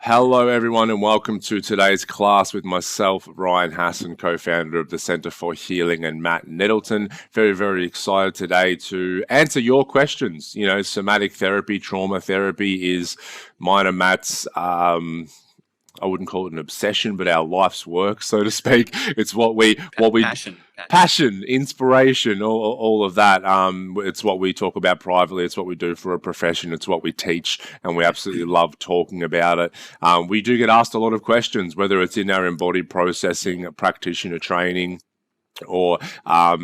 Hello, everyone, and welcome to today's class with myself, Ryan Hassan, co-founder of the Centre for Healing, and Matt Nettleton. Very, very excited today to answer your questions. You know, somatic therapy, trauma therapy is mine and Matt's, I wouldn't call it an obsession, but our life's work, so to speak. It's passion, inspiration, all of that. It's what we talk about privately. It's what we do for a profession. It's what we teach, and we absolutely love talking about it. We do get asked a lot of questions, whether it's in our embodied processing, practitioner training, or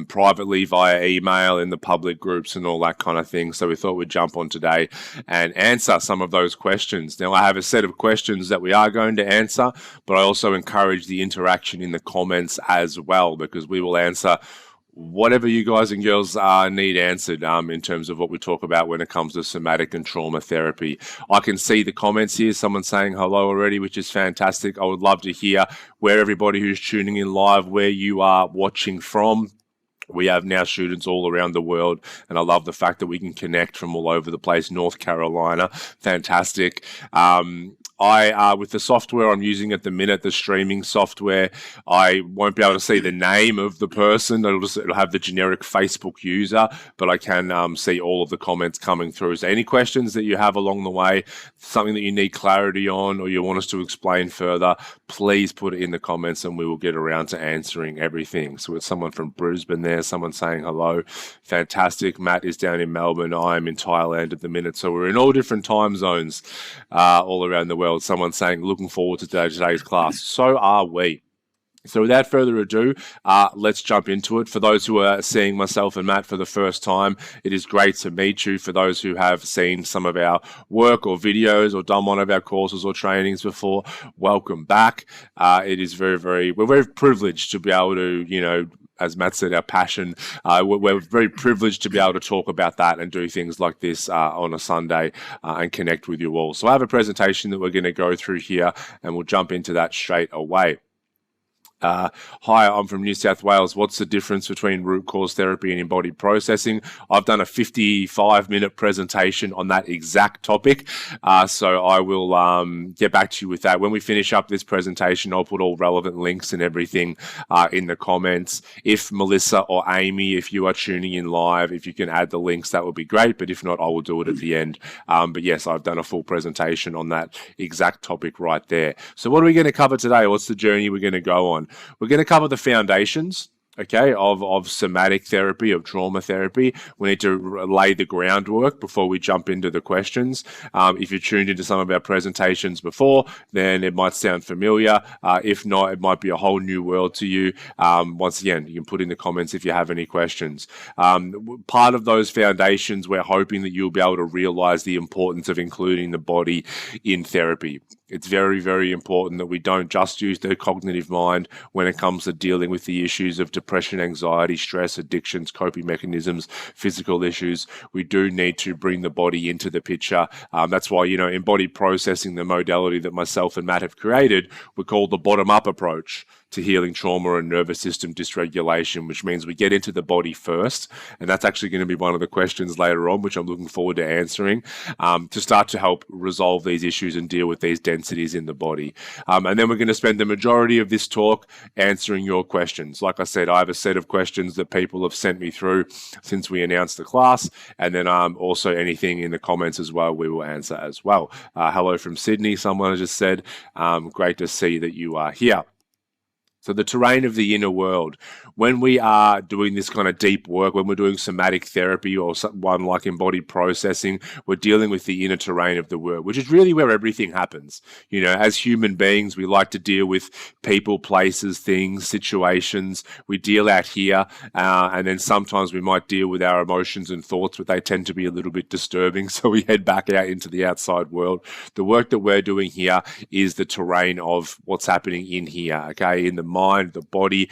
privately via email in the public groups and all that kind of thing. So we thought we'd jump on today and answer some of those questions. Now, I have a set of questions that we are going to answer, but I also encourage the interaction in the comments as well, because we will answer whatever you guys and girls need answered in terms of what we talk about when it comes to somatic and trauma therapy. I can see the comments here, someone saying hello already, which is fantastic. I would love to hear where everybody who's tuning in live, where you are watching from. We have now students all around the world, and I love the fact that we can connect from all over the place. North Carolina, fantastic. With the software I'm using at the minute, the streaming software, I won't be able to see the name of the person. It'll have the generic Facebook user, but I can see all of the comments coming through. So any questions that you have along the way, something that you need clarity on, or you want us to explain further, please put it in the comments and we will get around to answering everything. So it's someone from Brisbane there, someone saying hello. Fantastic. Matt is down in Melbourne. I'm in Thailand at the minute. So we're in all different time zones all around the world. Someone saying, looking forward to today's class. So are we. So without further ado, let's jump into it. For those who are seeing myself and Matt for the first time, it is great to meet you. For those who have seen some of our work or videos or done one of our courses or trainings before, welcome back. It is we're very privileged to be able to, as Matt said, our passion. We're very privileged to be able to talk about that and do things like this on a Sunday and connect with you all. So I have a presentation that we're going to go through here, and we'll jump into that straight away. Hi, I'm from New South Wales. What's the difference between root cause therapy and embodied processing? I've done a 55-minute presentation on that exact topic, so I will get back to you with that. When we finish up this presentation, I'll put all relevant links and everything in the comments. If Melissa or Amy, if you are tuning in live, if you can add the links, that would be great, but if not, I will do it at the end. But yes, I've done a full presentation on that exact topic right there. So what are we going to cover today? What's the journey we're going to go on? We're going to cover the foundations, okay, of somatic therapy, of trauma therapy. We need to lay the groundwork before we jump into the questions. If you tuned into some of our presentations before, then it might sound familiar. If not, it might be a whole new world to you. Once again, you can put in the comments if you have any questions. Part of those foundations, we're hoping that you'll be able to realize the importance of including the body in therapy. It's very, very important that we don't just use the cognitive mind when it comes to dealing with the issues of depression, anxiety, stress, addictions, coping mechanisms, physical issues. We do need to bring the body into the picture. That's why, embodied processing, the modality that myself and Matt have created, we call the bottom-up approach to healing trauma and nervous system dysregulation, which means we get into the body first. And that's actually going to be one of the questions later on, which I'm looking forward to answering, to start to help resolve these issues and deal with these densities in the body. And then we're going to spend the majority of this talk answering your questions. Like I said, I have a set of questions that people have sent me through since we announced the class. And then also anything in the comments as well, we will answer as well. Hello from Sydney, someone just said. Great to see that you are here. So the terrain of the inner world. When we are doing this kind of deep work, when we're doing somatic therapy or one like embodied processing, we're dealing with the inner terrain of the world, which is really where everything happens. As human beings, we like to deal with people, places, things, situations. We deal out here, and then sometimes we might deal with our emotions and thoughts, but they tend to be a little bit disturbing, so we head back out into the outside world. The work that we're doing here is the terrain of what's happening in here, okay, in the mind, the body,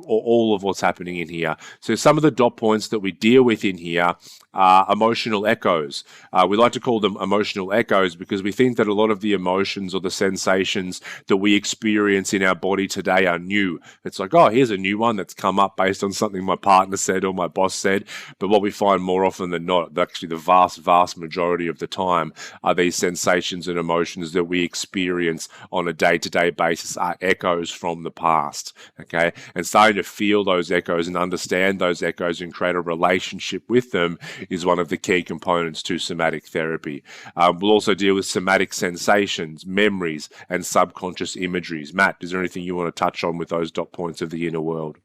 all of what's happening in here. So some of the dot points that we deal with in here emotional echoes. We like to call them emotional echoes because we think that a lot of the emotions or the sensations that we experience in our body today are new. It's like, oh, here's a new one that's come up based on something my partner said or my boss said. But what we find more often than not, actually the vast majority of the time, are these sensations and emotions that we experience on a day-to-day basis are echoes from the past. Okay, and starting to feel those echoes and understand those echoes and create a relationship with them is one of the key components to somatic therapy. We'll also deal with somatic sensations, memories, and subconscious imageries. Matt, is there anything you want to touch on with those dot points of the inner world?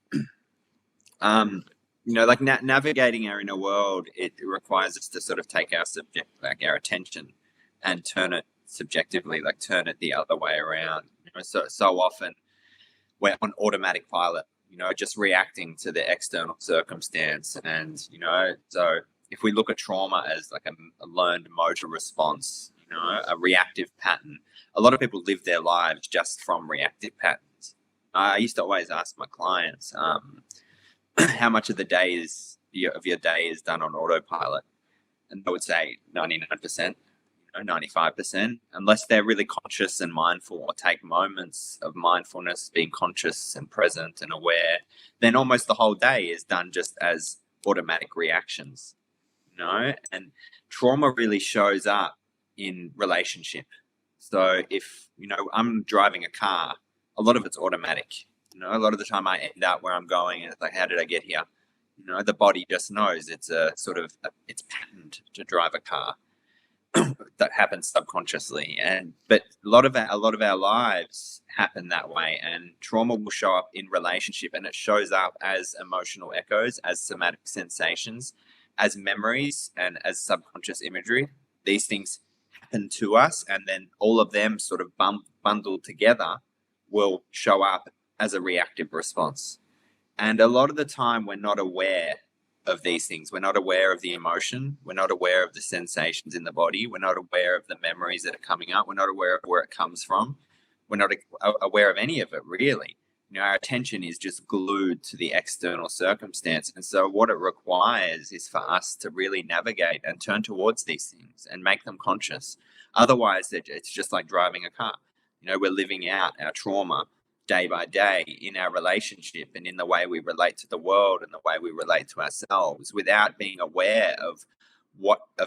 Like navigating our inner world, it requires us to sort of take our our attention, and turn it subjectively, like turn it the other way around. So often we're on automatic pilot, just reacting to the external circumstance. And, so if we look at trauma as like a learned motor response, a reactive pattern, a lot of people live their lives just from reactive patterns. I used to always ask my clients, how much of the day of your day is done on autopilot? And they would say 99%. 95%, unless they're really conscious and mindful or take moments of mindfulness, being conscious and present and aware, then almost the whole day is done just as automatic reactions. And trauma really shows up in relationship. So if, I'm driving a car, a lot of it's automatic. A lot of the time I end up where I'm going and it's like, how did I get here? The body just knows it's it's patterned to drive a car. That happens subconsciously, but a lot of our lives happen that way, and trauma will show up in relationship, and it shows up as emotional echoes, as somatic sensations, as memories, and as subconscious imagery. These things happen to us, and then all of them sort of bundled together will show up as a reactive response. And a lot of the time we're not aware of these things. We're not aware of the emotion. We're not aware of the sensations in the body. We're not aware of the memories that are coming up. We're not aware of where it comes from. We're not aware of any of it, really. Our attention is just glued to the external circumstance. And so what it requires is for us to really navigate and turn towards these things and make them conscious. Otherwise, it's just like driving a car. We're living out our trauma day by day in our relationship and in the way we relate to the world and the way we relate to ourselves, without being aware of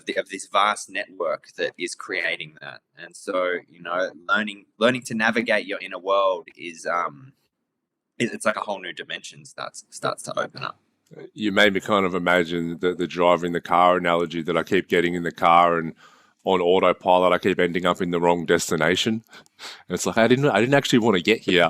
this vast network that is creating that. And so, learning to navigate your inner world is it's like a whole new dimension starts to open up. You made me kind of imagine the driving the car analogy that I keep getting in the car, and on autopilot I keep ending up in the wrong destination. And it's like, I didn't actually want to get here.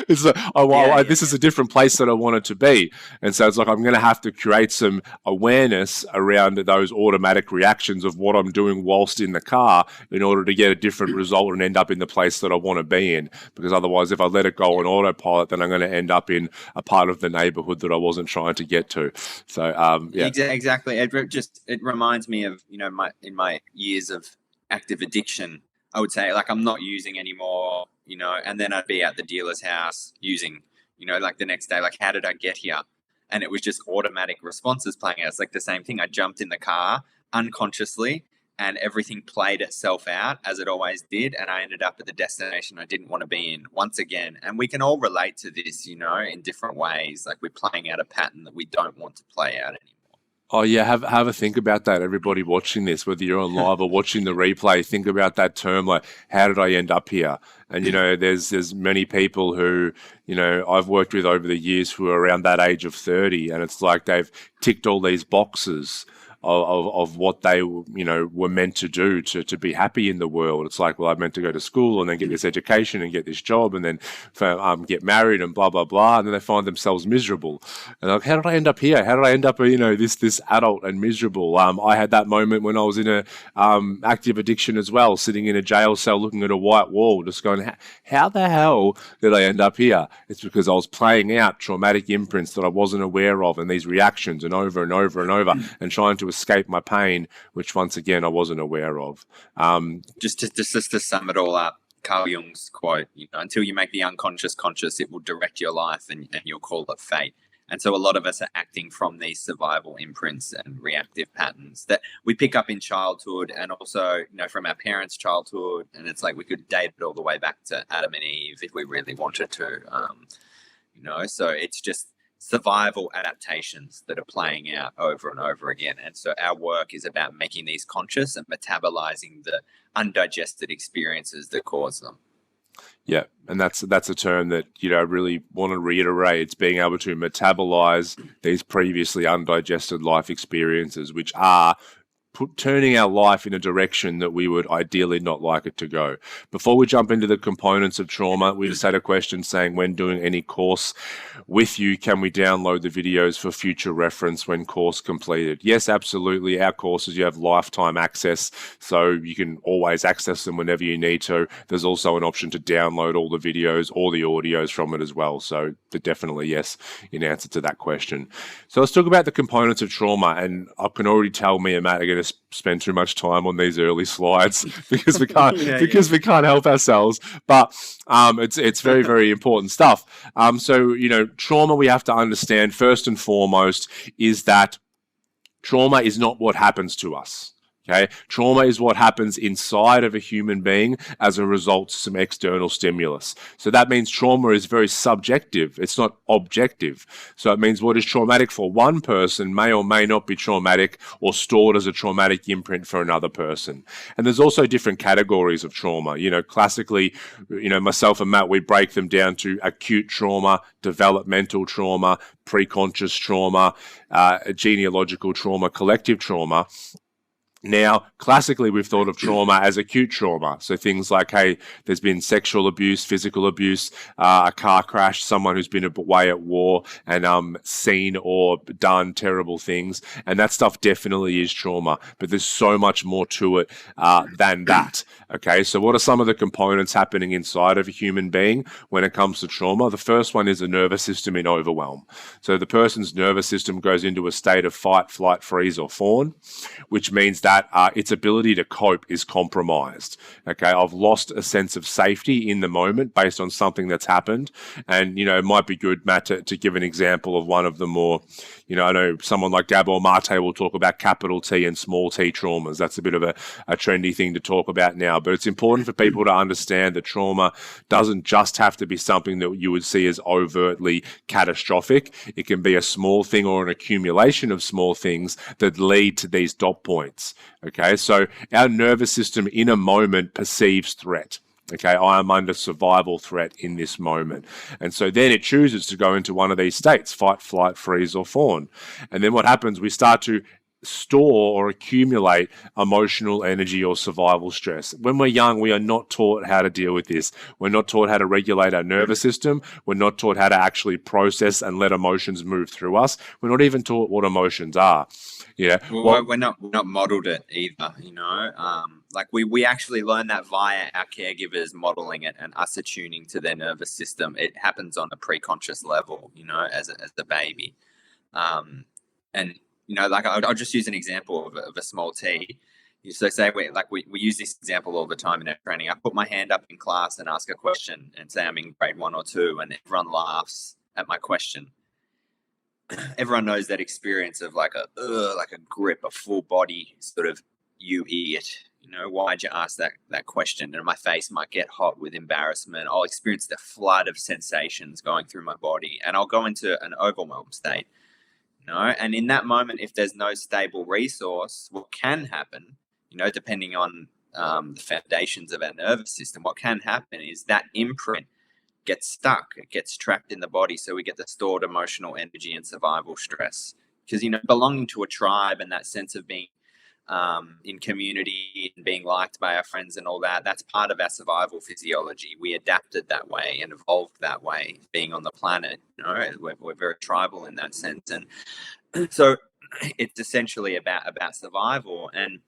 It's like, this is a different place that I wanted to be. And so it's like, I'm going to have to create some awareness around those automatic reactions of what I'm doing whilst in the car in order to get a different result and end up in the place that I want to be in. Because otherwise, if I let it go on autopilot, then I'm going to end up in a part of the neighborhood that I wasn't trying to get to. So, yeah. Exactly. It reminds me of, in my years of active addiction, I would say, like, I'm not using anymore, and then I'd be at the dealer's house using, like the next day, like, how did I get here? And it was just automatic responses playing out. It's like the same thing. I jumped in the car unconsciously and everything played itself out as it always did. And I ended up at the destination I didn't want to be in once again. And we can all relate to this, in different ways. Like, we're playing out a pattern that we don't want to play out anymore. Oh yeah, have a think about that. Everybody watching this, whether you're on live or watching the replay, think about that term, like, how did I end up here? And there's many people who, I've worked with over the years who are around that age of 30, and it's like they've ticked all these boxes of what they were meant to do to be happy in the world. It's like, well, I meant to go to school and then get this education and get this job and then get married and blah blah blah, and then they find themselves miserable. And like, how did I end up here? How did I end up this adult and miserable? I had that moment when I was in a active addiction as well, sitting in a jail cell looking at a white wall, just going, how the hell did I end up here? It's because I was playing out traumatic imprints that I wasn't aware of, and these reactions, and over and over and over, and trying to escape my pain, which once again I wasn't aware of. Just to sum it all up, Carl Jung's quote: "Until you make the unconscious conscious, it will direct your life, and you'll call it fate." And so a lot of us are acting from these survival imprints and reactive patterns that we pick up in childhood, and also, you know, from our parents' childhood. And it's like we could date it all the way back to Adam and Eve if we really wanted to. You know, so it's just survival adaptations that are playing out over and over again. And so our work is about making these conscious and metabolizing the undigested experiences that cause them. Yeah, and that's a term that, you know, I really want to reiterate. It's being able to metabolize these previously undigested life experiences, which are turning our life in a direction that we would ideally not like it to go. Before we jump into the components of trauma, we just had a question saying, when doing any course with you, can we download the videos for future reference when course completed? Yes, absolutely. Our courses, you have lifetime access, so you can always access them whenever you need to. There's also an option to download all the videos or the audios from it as well. So definitely yes, in answer to that question. So let's talk about the components of trauma. And I can already tell me and Matt are going to spend too much time on these early slides because we can't we can't help ourselves. But it's very, very important stuff. So, you know, trauma, we have to understand first and foremost is that trauma is not what happens to us. Okay, trauma is what happens inside of a human being as a result of some external stimulus. So that means trauma is very subjective. It's not objective. So it means what is traumatic for one person may or may not be traumatic or stored as a traumatic imprint for another person. And there's also different categories of trauma. You know, classically, you know, myself and Matt, we break them down to acute trauma, developmental trauma, preconscious trauma, genealogical trauma, collective trauma. Now, classically, we've thought of trauma as acute trauma. So things like, hey, there's been sexual abuse, physical abuse, a car crash, someone who's been away at war and seen or done terrible things. And that stuff definitely is trauma. But there's so much more to it than that. Okay, so what are some of the components happening inside of a human being when it comes to trauma? The first one is the nervous system in overwhelm. So the person's nervous system goes into a state of fight, flight, freeze, or fawn, which means that its ability to cope is compromised. Okay, I've lost a sense of safety in the moment based on something that's happened. And, you know, it might be good, Matt, to give an example of one of the more, you know, I know someone like Gabor Mate will talk about capital T and small t traumas. That's a bit of a trendy thing to talk about now. But it's important for people to understand that trauma doesn't just have to be something that you would see as overtly catastrophic. It can be a small thing or an accumulation of small things that lead to these dot points. Okay, so our nervous system in a moment perceives threat. Okay, I am under survival threat in this moment. And so then it chooses to go into one of these states, fight, flight, freeze, or fawn. And then what happens, we start to store or accumulate emotional energy or survival stress. When we're young, we are not taught how to deal with this. We're not taught how to regulate our nervous system. We're not taught how to actually process and let emotions move through us. We're not even taught what emotions are. Yeah, well, we're not modeled it either, you know. Like we actually learn that via our caregivers modeling it and us attuning to their nervous system. It happens on a preconscious level, you know, as a baby. And you know, like I'll just use an example of a small t. So say we use this example all the time in our training. I put my hand up in class and ask a question and say I'm in grade 1 or 2, and everyone laughs at my question. Everyone knows that experience of like a grip, a full body sort of, you idiot. You know, why'd you ask that question? And my face might get hot with embarrassment. I'll experience the flood of sensations going through my body, and I'll go into an overwhelmed state. You know, and in that moment, if there's no stable resource, what can happen, you know, depending on the foundations of our nervous system, what can happen is that imprint gets stuck, it gets trapped in the body. So we get the stored emotional energy and survival stress. Because, you know, belonging to a tribe and that sense of being in community and being liked by our friends and all that, that's part of our survival physiology. We adapted that way and evolved that way, being on the planet. You know, we're very tribal in that sense. And so it's essentially about survival. And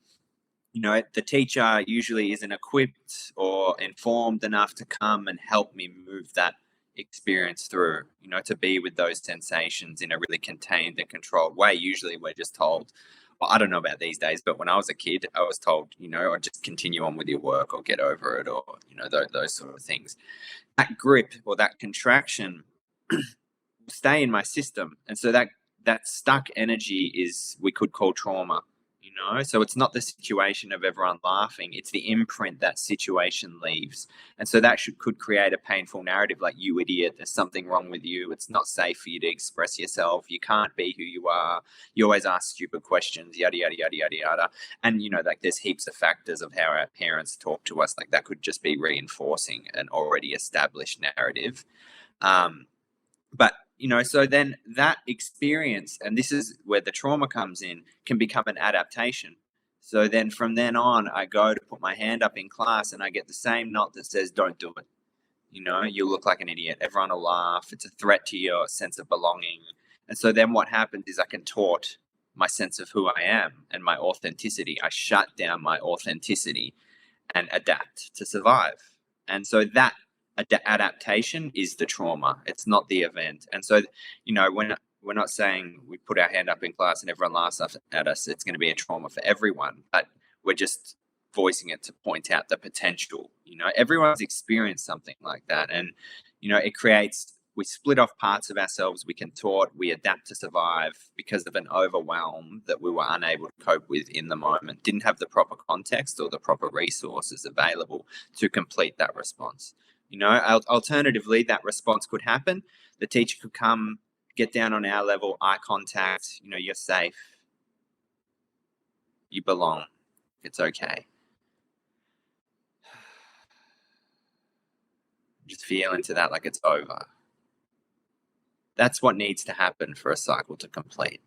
you know, the teacher usually isn't equipped or informed enough to come and help me move that experience through, you know, to be with those sensations in a really contained and controlled way. Usually we're just told, well, I don't know about these days, but when I was a kid, I was told, you know, or just continue on with your work or get over it, or, you know, those sort of things. That grip or that contraction stay in my system. And so that stuck energy is, we could call trauma, so it's not the situation of everyone laughing, it's the imprint that situation leaves. And so that could create a painful narrative, like, you idiot, there's something wrong with you, it's not safe for you to express yourself, you can't be who you are, you always ask stupid questions, yada yada yada yada yada. And like, there's heaps of factors of how our parents talk to us, like that could just be reinforcing an already established narrative. But so then that experience, and this is where the trauma comes in, can become an adaptation. So then from then on, I go to put my hand up in class and I get the same knot that says, don't do it. You look like an idiot. Everyone will laugh. It's a threat to your sense of belonging. And so then what happens is I contort my sense of who I am and my authenticity. I shut down my authenticity and adapt to survive. And so that adaptation is the trauma. It's not the event. And so, we're not saying we put our hand up in class and everyone laughs at us, it's going to be a trauma for everyone, but we're just voicing it to point out the potential. Everyone's experienced something like that. And, it creates, we split off parts of ourselves, we contort, we adapt to survive because of an overwhelm that we were unable to cope with in the moment, didn't have the proper context or the proper resources available to complete that response. Alternatively, that response could happen. The teacher could come, get down on our level, eye contact, you're safe, you belong, it's okay. Just feel into that like it's over. That's what needs to happen for a cycle to complete.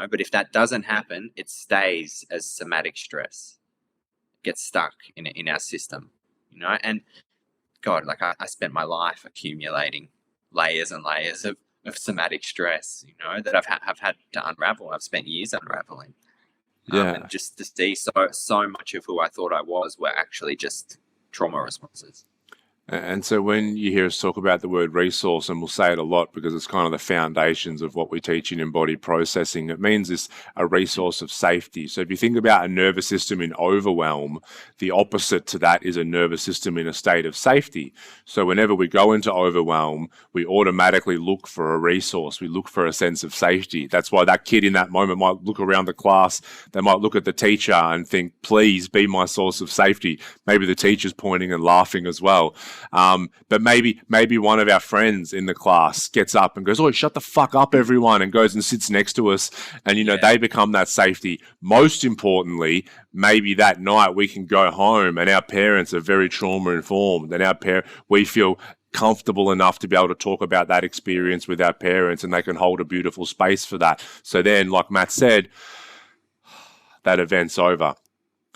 But if that doesn't happen, it stays as somatic stress. It gets stuck in our system, and God, like I spent my life accumulating layers and layers of somatic stress, that I've had to unravel. I've spent years unraveling. And just to see so much of who I thought I was were actually just trauma responses. And so when you hear us talk about the word resource, and we'll say it a lot because it's kind of the foundations of what we teach in embodied processing, it means it's a resource of safety. So if you think about a nervous system in overwhelm, the opposite to that is a nervous system in a state of safety. So whenever we go into overwhelm, we automatically look for a resource. We look for a sense of safety. That's why that kid in that moment might look around the class. They might look at the teacher and think, please be my source of safety. Maybe the teacher's pointing and laughing as well. But maybe one of our friends in the class gets up and goes, "Oh, shut the fuck up, everyone," and goes and sits next to us. And, they become that safety. Most importantly, maybe that night we can go home and our parents are very trauma informed, and we feel comfortable enough to be able to talk about that experience with our parents, and they can hold a beautiful space for that. So then, like Matt said, that event's over.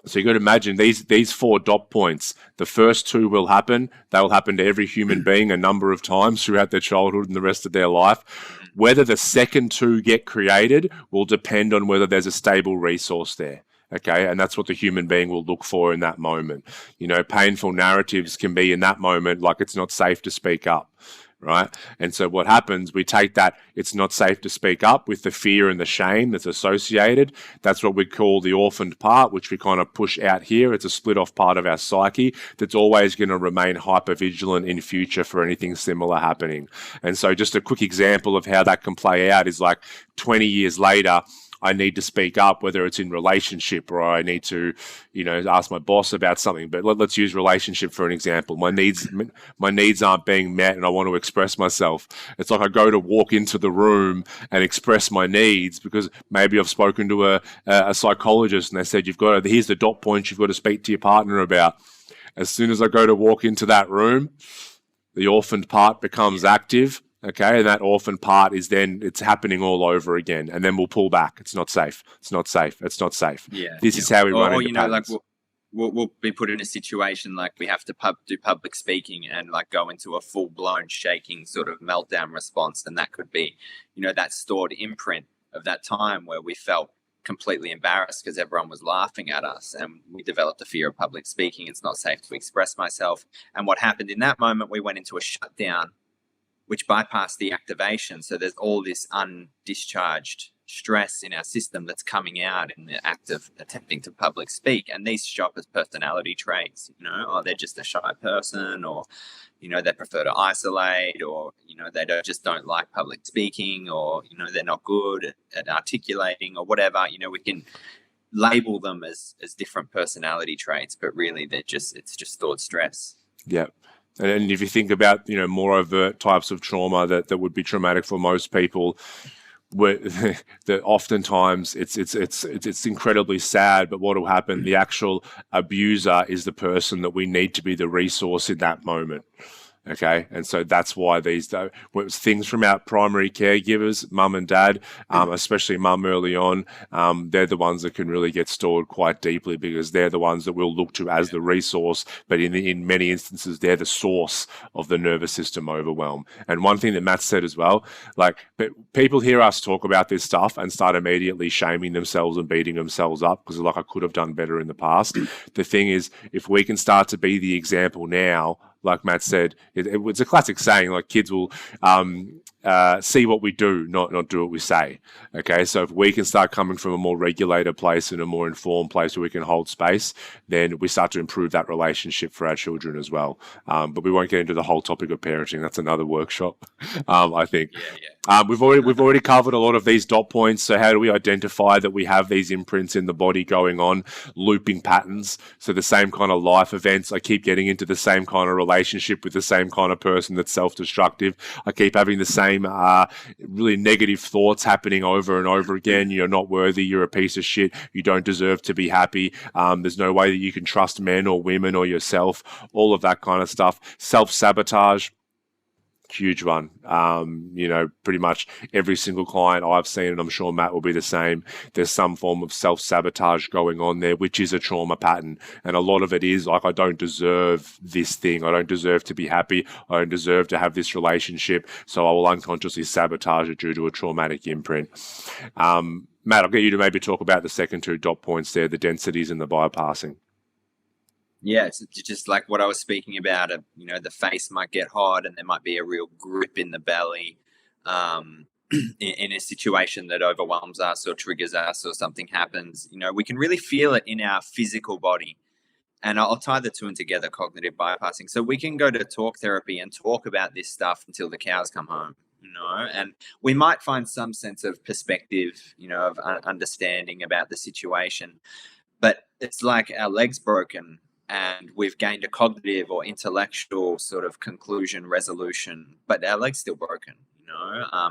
So you got to imagine these 4 dot points. The first 2 will happen. They will happen to every human being a number of times throughout their childhood and the rest of their life. Whether the second 2 get created will depend on whether there's a stable resource there. Okay, and that's what the human being will look for in that moment. Painful narratives can be in that moment like it's not safe to speak up. Right? And so what happens, we take that it's not safe to speak up with the fear and the shame that's associated. That's what we call the orphaned part, which we kind of push out here. It's a split off part of our psyche that's always going to remain hypervigilant in future for anything similar happening. And so just a quick example of how that can play out is like 20 years later, I need to speak up, whether it's in relationship or I need to, ask my boss about something. But let's use relationship for an example. My needs aren't being met and I want to express myself. It's like I go to walk into the room and express my needs because maybe I've spoken to a psychologist and they said, here's the dot points you've got to speak to your partner about. As soon as I go to walk into that room, the orphaned part becomes active. Okay, and that orphan part is then it's happening all over again, and then we'll pull back. It's not safe. It's not safe. It's not safe. Yeah, this is how we run into patterns. Like we'll be put in a situation like we have to do public speaking and like go into a full blown shaking sort of meltdown response, and that could be, that stored imprint of that time where we felt completely embarrassed because everyone was laughing at us, and we developed a fear of public speaking. It's not safe to express myself, and what happened in that moment, we went into a shutdown, which bypassed the activation. So there's all this undischarged stress in our system that's coming out in the act of attempting to public speak. And these show up as personality traits, or they're just a shy person, or, they prefer to isolate, or, they just don't like public speaking, or, they're not good at articulating or whatever. We can label them as different personality traits, but really it's just stored stress. Yeah. And if you think about, more overt types of trauma that would be traumatic for most people, that oftentimes it's incredibly sad, but what will happen, the actual abuser is the person that we need to be the resource in that moment. Okay, and so that's why things from our primary caregivers, mum and dad, especially mum early on, they're the ones that can really get stored quite deeply, because they're the ones that we'll look to as the resource, but in many instances they're the source of the nervous system overwhelm. And one thing that Matt said as well, like, people hear us talk about this stuff and start immediately shaming themselves and beating themselves up because like, I could have done better in the past. The thing is, if we can start to be the example now, like Matt said, it's a classic saying, like, kids will see what we do, not do what we say. Okay, so if we can start coming from a more regulated place and a more informed place where we can hold space, then we start to improve that relationship for our children as well. But we won't get into the whole topic of parenting. That's another workshop, I think. We've already covered a lot of these dot points. So how do we identify that we have these imprints in the body going on, looping patterns? So the same kind of life events. I keep getting into the same kind of relationship with the same kind of person that's self-destructive. I keep having the same really negative thoughts happening over and over again. You're not worthy. You're a piece of shit. You don't deserve to be happy. There's no way that you can trust men or women or yourself. All of that kind of stuff. Self-sabotage. Huge one. Pretty much every single client I've seen, and I'm sure Matt will be the same, there's some form of self-sabotage going on there, which is a trauma pattern. And a lot of it is like, I don't deserve this thing. I don't deserve to be happy. I don't deserve to have this relationship. So I will unconsciously sabotage it due to a traumatic imprint. Matt, I'll get you to maybe talk about the second two dot points there, the densities and the bypassing. Yeah, it's just like what I was speaking about. The face might get hot, and there might be a real grip in the belly in a situation that overwhelms us or triggers us, or something happens. We can really feel it in our physical body. And I'll tie the two in together, cognitive bypassing. So we can go to talk therapy and talk about this stuff until the cows come home, and we might find some sense of perspective, of understanding about the situation. But it's like our leg's broken, and we've gained a cognitive or intellectual sort of conclusion resolution, but our leg's still broken,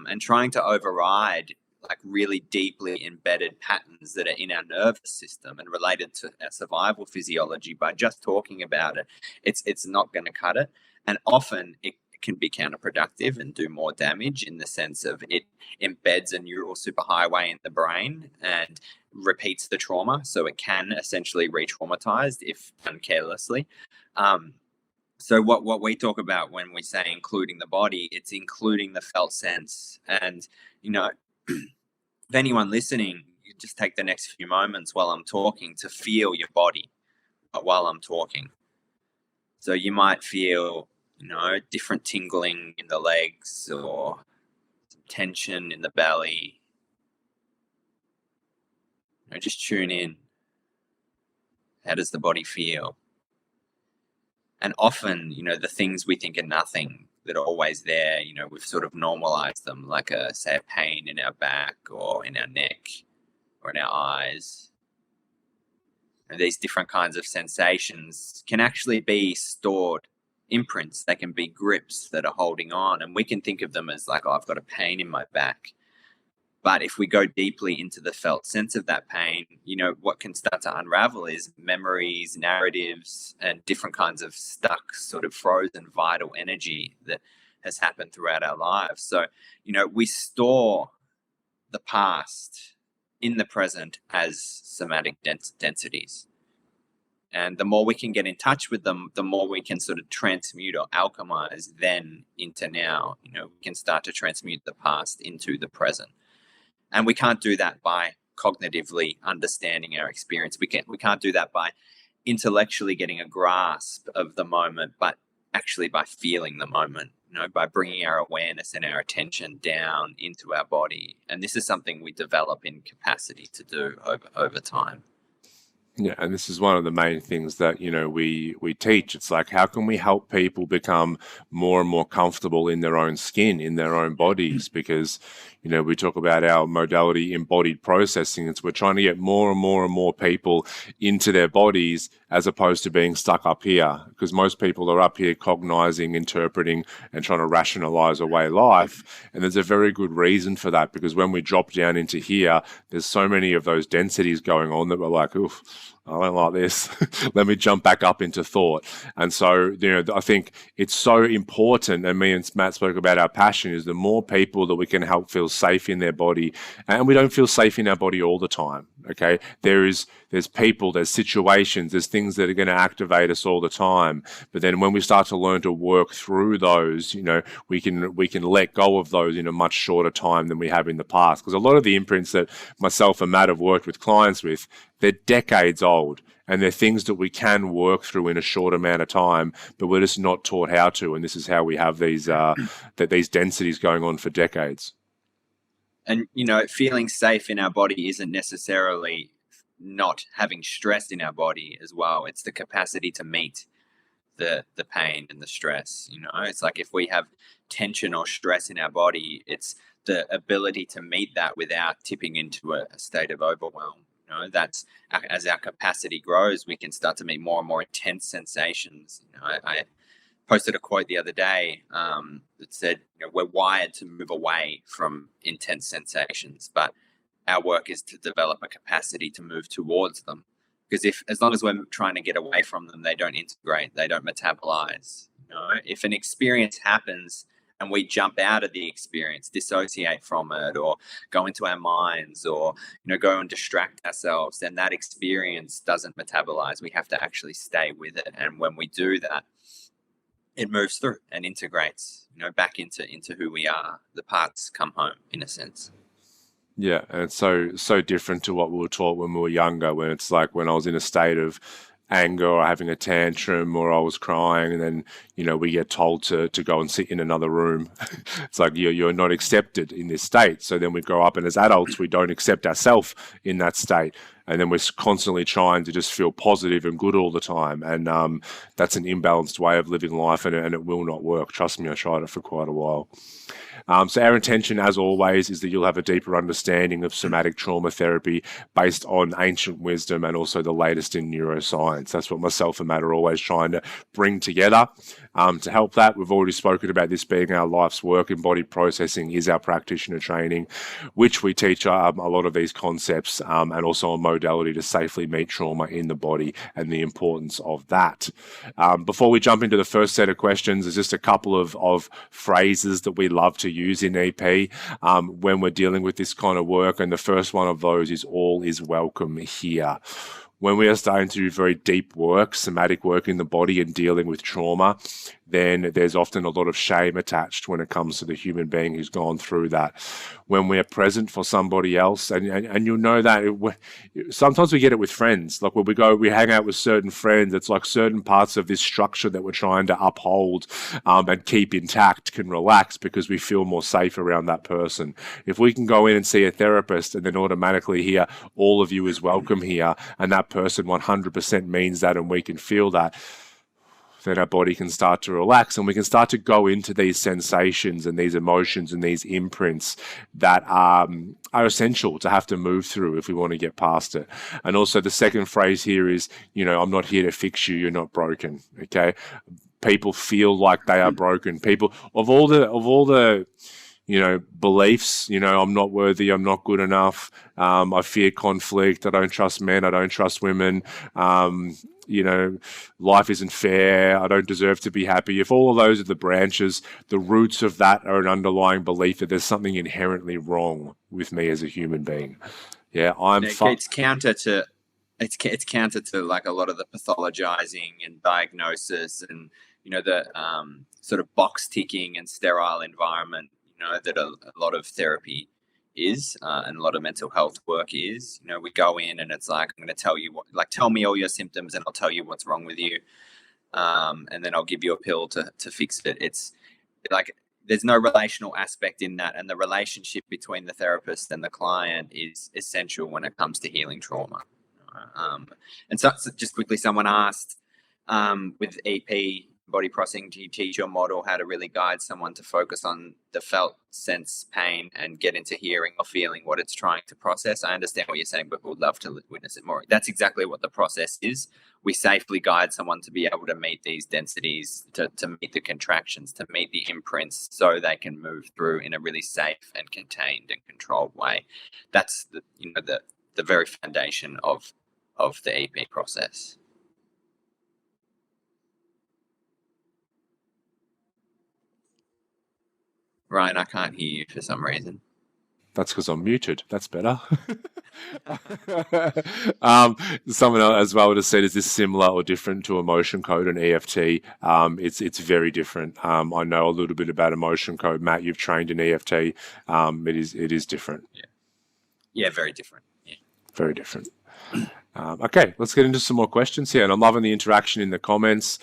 and trying to override like really deeply embedded patterns that are in our nervous system and related to our survival physiology by just talking about it, it's not going to cut it. And often it can be counterproductive and do more damage, in the sense of it embeds a neural superhighway in the brain and repeats the trauma, so it can essentially re-traumatize if done carelessly. So what we talk about when we say including the body, it's including the felt sense. And if anyone listening, you just take the next few moments while I'm talking to feel your body while I'm talking. So you might feel different tingling in the legs, or some tension in the belly. Just tune in. How does the body feel? And often, the things we think are nothing that are always there, we've sort of normalized them, like say a pain in our back or in our neck or in our eyes. And these different kinds of sensations can actually be stored imprints. They can be grips that are holding on, and we can think of them as like, oh, I've got a pain in my back. But if we go deeply into the felt sense of that pain, what can start to unravel is memories, narratives, and different kinds of stuck, sort of frozen vital energy that has happened throughout our lives. So, we store the past in the present as somatic densities. And the more we can get in touch with them, the more we can sort of transmute or alchemize then into now. We can start to transmute the past into the present. And we can't do that by cognitively understanding our experience. We can't do that by intellectually getting a grasp of the moment, but actually by feeling the moment. by bringing our awareness and our attention down into our body. And this is something we develop in capacity to do over time. Yeah, and this is one of the main things that, we teach. It's like, how can we help people become more and more comfortable in their own skin, in their own bodies? Because, we talk about our modality embodied processing. It's we're trying to get more and more and more people into their bodies as opposed to being stuck up here. Because most people are up here cognizing, interpreting, and trying to rationalize away life. And there's a very good reason for that, because when we drop down into here, there's so many of those densities going on that we're like, oof, I don't like this. Let me jump back up into thought. And so, I think it's so important, and me and Matt spoke about our passion, is the more people that we can help feel safe in their body, and we don't feel safe in our body all the time. Okay. There's people, there's situations, there's things that are going to activate us all the time. But then when we start to learn to work through those, we can let go of those in a much shorter time than we have in the past. Because a lot of the imprints that myself and Matt have worked with clients with, they're decades old, and they're things that we can work through in a short amount of time, but we're just not taught how to. And this is how we have these these densities going on for decades. And, feeling safe in our body isn't necessarily not having stress in our body as well. It's the capacity to meet the pain and the stress. It's like if we have tension or stress in our body, it's the ability to meet that without tipping into a state of overwhelm. That's, as our capacity grows, we can start to meet more and more intense sensations. I posted a quote the other day that said, we're wired to move away from intense sensations, but our work is to develop a capacity to move towards them. Because as long as we're trying to get away from them, they don't integrate, they don't metabolize. If an experience happens and we jump out of the experience, dissociate from it, or go into our minds, or go and distract ourselves, then that experience doesn't metabolize. We have to actually stay with it, and when we do that, it moves through and integrates, back into who we are. The parts come home, in a sense. Yeah, and it's so different to what we were taught when we were younger, when it's like when I was in a state of anger or having a tantrum or I was crying, and then we get told to go and sit in another room. It's like you're not accepted in this state. So then we grow up, and as adults we don't accept ourselves in that state, and then we're constantly trying to just feel positive and good all the time, and that's an imbalanced way of living life, and it will not work. Trust me, I tried it for quite a while. So our intention, as always, is that you'll have a deeper understanding of somatic trauma therapy based on ancient wisdom and also the latest in neuroscience. That's what myself and Matt are always trying to bring together. To help that, we've already spoken about this being our life's work. Embodied processing is our practitioner training, which we teach a lot of these concepts and also a modality to safely meet trauma in the body and the importance of that. Before we jump into the first set of questions, there's just a couple of phrases that we love to use in EP when we're dealing with this kind of work. And the first one of those is all is welcome here. When we are starting to do very deep work, somatic work in the body and dealing with trauma, then there's often a lot of shame attached when it comes to the human being who's gone through that. When we're present for somebody else, and you'll know that sometimes we get it with friends. Like when we hang out with certain friends, it's like certain parts of this structure that we're trying to uphold and keep intact can relax because we feel more safe around that person. If we can go in and see a therapist and then automatically hear all of you is welcome here, and that person 100% means that, and we can feel that, then our body can start to relax, and we can start to go into these sensations and these emotions and these imprints that are essential to have to move through if we want to get past it. And also the second phrase here is, I'm not here to fix you, you're not broken. Okay. People feel like they are broken. People of all the beliefs, I'm not worthy, I'm not good enough, I fear conflict, I don't trust men, I don't trust women, life isn't fair, I don't deserve to be happy. If all of those are the branches, the roots of that are an underlying belief that there's something inherently wrong with me as a human being. Yeah, it's counter to like a lot of the pathologizing and diagnosis and the sort of box ticking and sterile environment that a lot of therapy is and a lot of mental health work is. We go in and it's like, I'm going to tell you tell me all your symptoms and I'll tell you what's wrong with you, and then I'll give you a pill to fix it. like there's no relational aspect in that, and the relationship between the therapist and the client is essential when it comes to healing trauma. And so just quickly, someone asked, with EP body processing, do you teach your model how to really guide someone to focus on the felt sense pain and get into hearing or feeling what it's trying to process? I understand what you're saying, but would love to witness it more. That's exactly what the process is. We safely guide someone to be able to meet these densities, to meet the contractions, to meet the imprints, so they can move through in a really safe and contained and controlled way. That's the very foundation of the EP process. Ryan, I can't hear you for some reason. That's because I'm muted. That's better. Someone else as well would have said, is this similar or different to emotion code and EFT? It's very different. I know a little bit about emotion code. Matt, you've trained in EFT. It is different. Yeah, very different. Yeah. Very different. Okay, let's get into some more questions here. And I'm loving the interaction in the comments.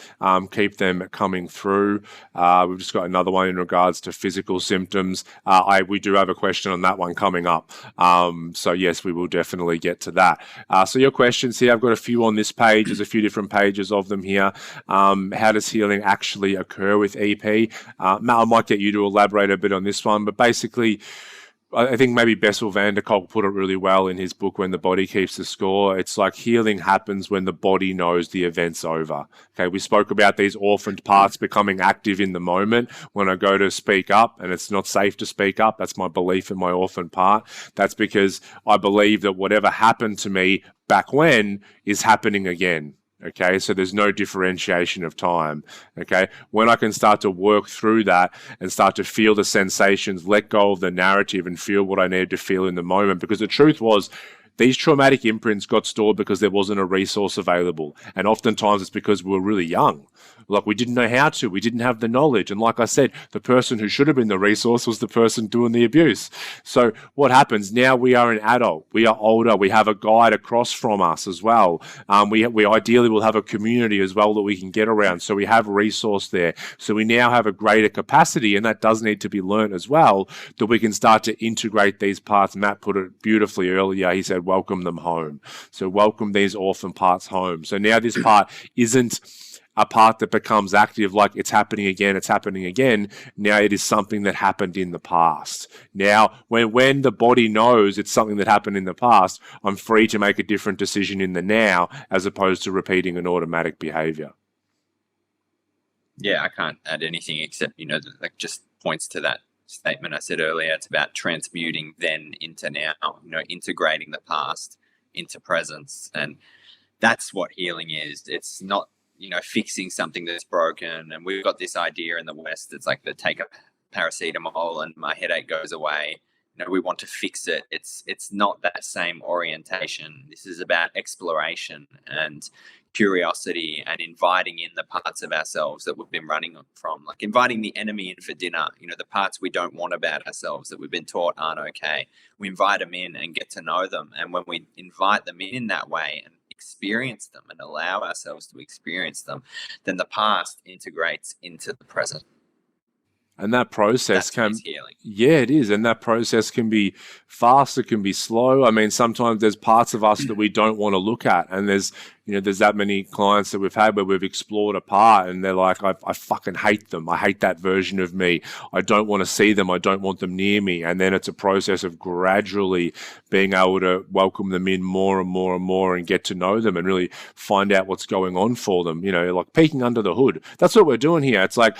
Keep them coming through. We've just got another one in regards to physical symptoms. We do have a question on that one coming up. So yes, we will definitely get to that. So your questions here, I've got a few on this page. There's a few different pages of them here. How does healing actually occur with EP? Matt, I might get you to elaborate a bit on this one, but basically, I think maybe Bessel van der Kolk put it really well in his book, When the Body Keeps the Score. It's like healing happens when the body knows the event's over. Okay, we spoke about these orphaned parts becoming active in the moment. When I go to speak up and it's not safe to speak up, that's my belief in my orphaned part. That's because I believe that whatever happened to me back when is happening again. Okay, so there's no differentiation of time. Okay, when I can start to work through that and start to feel the sensations, let go of the narrative and feel what I needed to feel in the moment, because the truth was, these traumatic imprints got stored because there wasn't a resource available. And oftentimes it's because we were really young. Like, we didn't know how to, we didn't have the knowledge. And like I said, the person who should have been the resource was the person doing the abuse. So what happens now? We are an adult, we are older, we have a guide across from us as well. We ideally will have a community as well that we can get around. So we have resource there. So we now have a greater capacity, and that does need to be learnt as well, that we can start to integrate these parts. Matt put it beautifully earlier. He said, welcome them home. So welcome these orphan parts home. So now this part isn't a part that becomes active, like it's happening again, it's happening again. Now it is something that happened in the past. Now, when the body knows it's something that happened in the past, I'm free to make a different decision in the now, as opposed to repeating an automatic behavior. Yeah, I can't add anything except, like just points to that statement I said earlier. It's about transmuting then into now, integrating the past into presence. And that's what healing is. It's not, fixing something that's broken. And we've got this idea in the West, it's like take a paracetamol and my headache goes away. We want to fix it. It's not that same orientation. This is about exploration and curiosity and inviting in the parts of ourselves that we've been running from, like inviting the enemy in for dinner, the parts we don't want about ourselves that we've been taught aren't okay. We invite them in and get to know them. And when we invite them in that way and experience them and allow ourselves to experience them, then the past integrates into the present. And that process healing. Yeah, it is. And that process can be fast, it can be slow. I mean, sometimes there's parts of us that we don't want to look at. And there's that many clients that we've had where we've explored a part and they're like, I fucking hate them. I hate that version of me. I don't want to see them. I don't want them near me. And then it's a process of gradually being able to welcome them in more and more and more and get to know them and really find out what's going on for them, like peeking under the hood. That's what we're doing here. It's like,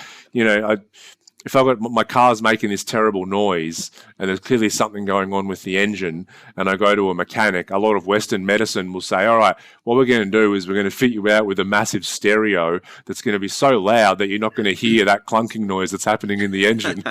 if I've got my car's making this terrible noise and there's clearly something going on with the engine and I go to a mechanic, a lot of Western medicine will say, all right, what we're going to do is we're going to fit you out with a massive stereo that's going to be so loud that you're not going to hear that clunking noise that's happening in the engine.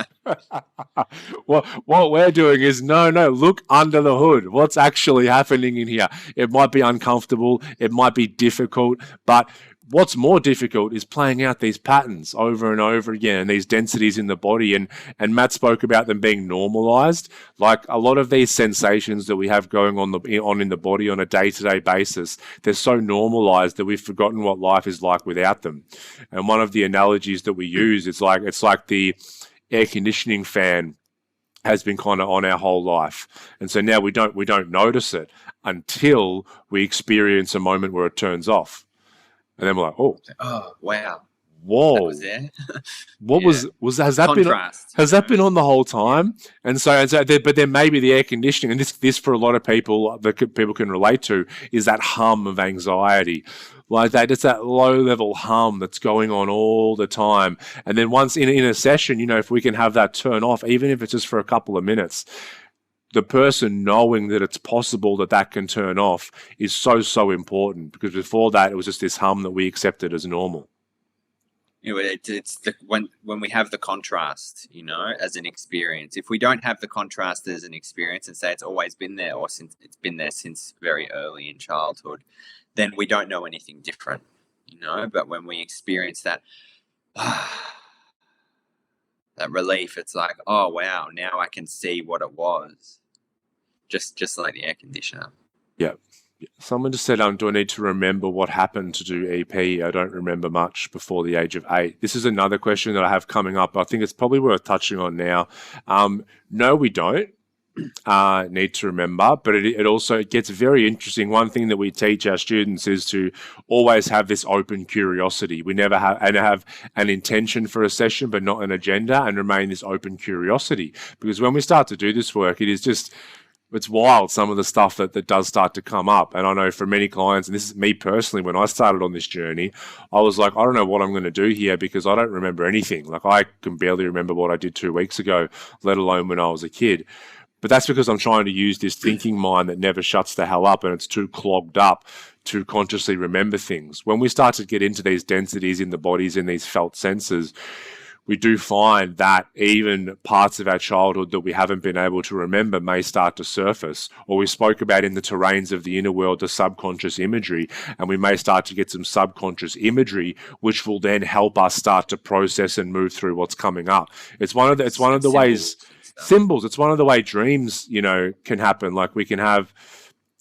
What we're doing is, no, look under the hood. What's actually happening in here? It might be uncomfortable. It might be difficult, but What's more difficult is playing out these patterns over and over again, and these densities in the body. And Matt spoke about them being normalized. Like a lot of these sensations that we have going on in the body on a day-to-day basis, they're so normalized that we've forgotten what life is like without them. And one of the analogies that we use is like it's like the air conditioning fan has been kind of on our whole life, and so now we don't notice it until we experience a moment where it turns off. And then we're like, oh, wow, that whoa, was there. what Yeah. was has that been Contrast. has that been on the whole time? But then maybe the air conditioning, and this for a lot of people that people can relate to, is that hum of anxiety, like that. It's that low level hum that's going on all the time. And then once in a session, if we can have that turn off, even if it's just for a couple of minutes, the person knowing that it's possible that can turn off is so important, because before that it was just this hum that we accepted as normal. It's when we have the contrast, as an experience. If we don't have the contrast as an experience and say it's always been there, or since it's been there since very early in childhood, then we don't know anything different, But when we experience that that relief, it's like, oh wow, now I can see what it was. Just like the air conditioner. Yeah. Someone just said, do I need to remember what happened to do EP? I don't remember much before the age of 8. This is another question that I have coming up. I think it's probably worth touching on now. No, we don't need to remember, but it also gets very interesting. One thing that we teach our students is to always have this open curiosity. We never have an intention for a session, but not an agenda, and remain this open curiosity. Because when we start to do this work, it's wild, some of the stuff that does start to come up. And I know for many clients, and this is me personally, when I started on this journey, I was like, I don't know what I'm going to do here, because I don't remember anything. Like, I can barely remember what I did 2 weeks ago, let alone when I was a kid. But that's because I'm trying to use this thinking mind that never shuts the hell up, and it's too clogged up to consciously remember things. When we start to get into these densities in the bodies, in these felt senses, we do find that even parts of our childhood that we haven't been able to remember may start to surface. Or we spoke about in the terrains of the inner world, the subconscious imagery, and we may start to get some subconscious imagery, which will then help us start to process and move through what's coming up. It's one of the ways, symbols. It's one of the way dreams, can happen. Like, we can have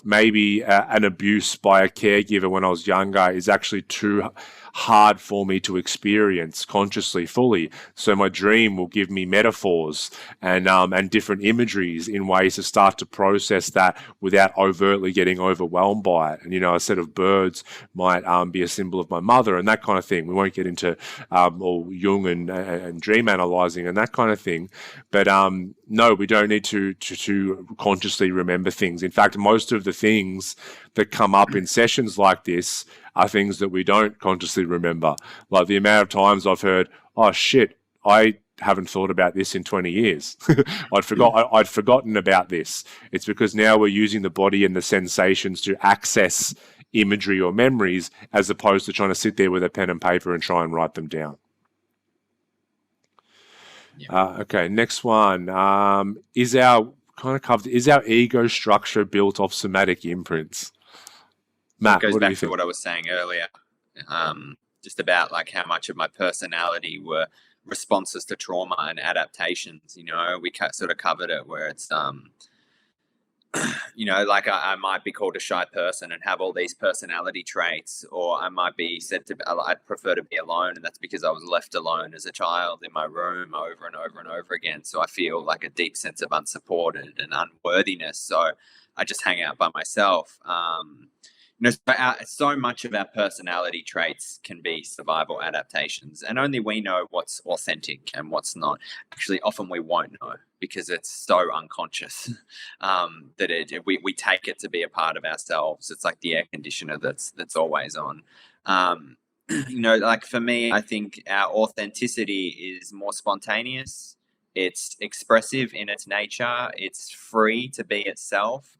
maybe an abuse by a caregiver when I was younger is actually too hard for me to experience consciously fully. So my dream will give me metaphors and different imageries in ways to start to process that without overtly getting overwhelmed by it. And, a set of birds might be a symbol of my mother and that kind of thing. We won't get into all Jung and dream analyzing and that kind of thing. But no, we don't need to consciously remember things. In fact, most of the things that come up in sessions like this are things that we don't consciously remember. Like the amount of times I've heard, oh shit, I haven't thought about this in 20 years. I'd forgotten about this. It's because now we're using the body and the sensations to access imagery or memories, as opposed to trying to sit there with a pen and paper and try and write them down. Yeah. Okay, next one. Is our ego structure built off somatic imprints? Matt, it goes back to think? what I was saying earlier, just about like how much of my personality were responses to trauma and adaptations. We sort of covered it, where it's like I might be called a shy person and have all these personality traits, or I might be said to I'd prefer to be alone, and that's because I was left alone as a child in my room over and over and over again. So I feel like a deep sense of unsupported and unworthiness. So I just hang out by myself. So much of our personality traits can be survival adaptations, and only we know what's authentic and what's not. Actually, often we won't know because it's so unconscious that we take it to be a part of ourselves. It's like the air conditioner that's always on. Like for me, I think our authenticity is more spontaneous. It's expressive in its nature. It's free to be itself.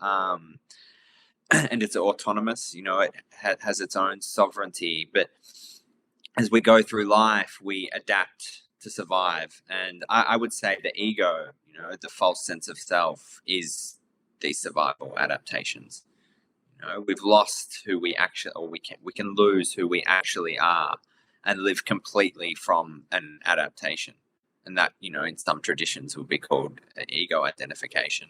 And it's autonomous, it has its own sovereignty. But as we go through life, we adapt to survive. And I would say the ego, the false sense of self, is these survival adaptations. We've lost who we actually, or we can lose who we actually are, and live completely from an adaptation. And that, in some traditions would be called ego identification.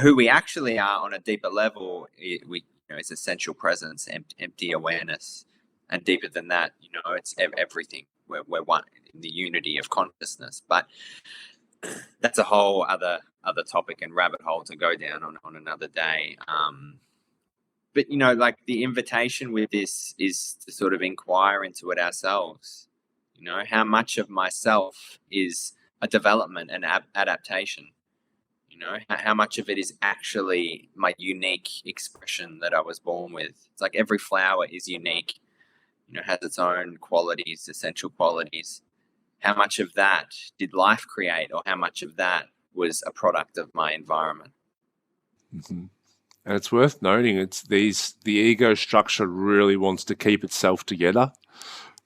Who we actually are on a deeper level, it's essential presence, empty awareness, and deeper than that, it's everything. We're one in the unity of consciousness. But that's a whole other topic and rabbit hole to go down on another day. But like, the invitation with this is to sort of inquire into it ourselves. How much of myself is a development and adaptation? How much of it is actually my unique expression that I was born with? It's like every flower is unique, has its own qualities, essential qualities. How much of that did life create, or how much of that was a product of my environment? Mm-hmm. And it's worth noting, the ego structure really wants to keep itself together.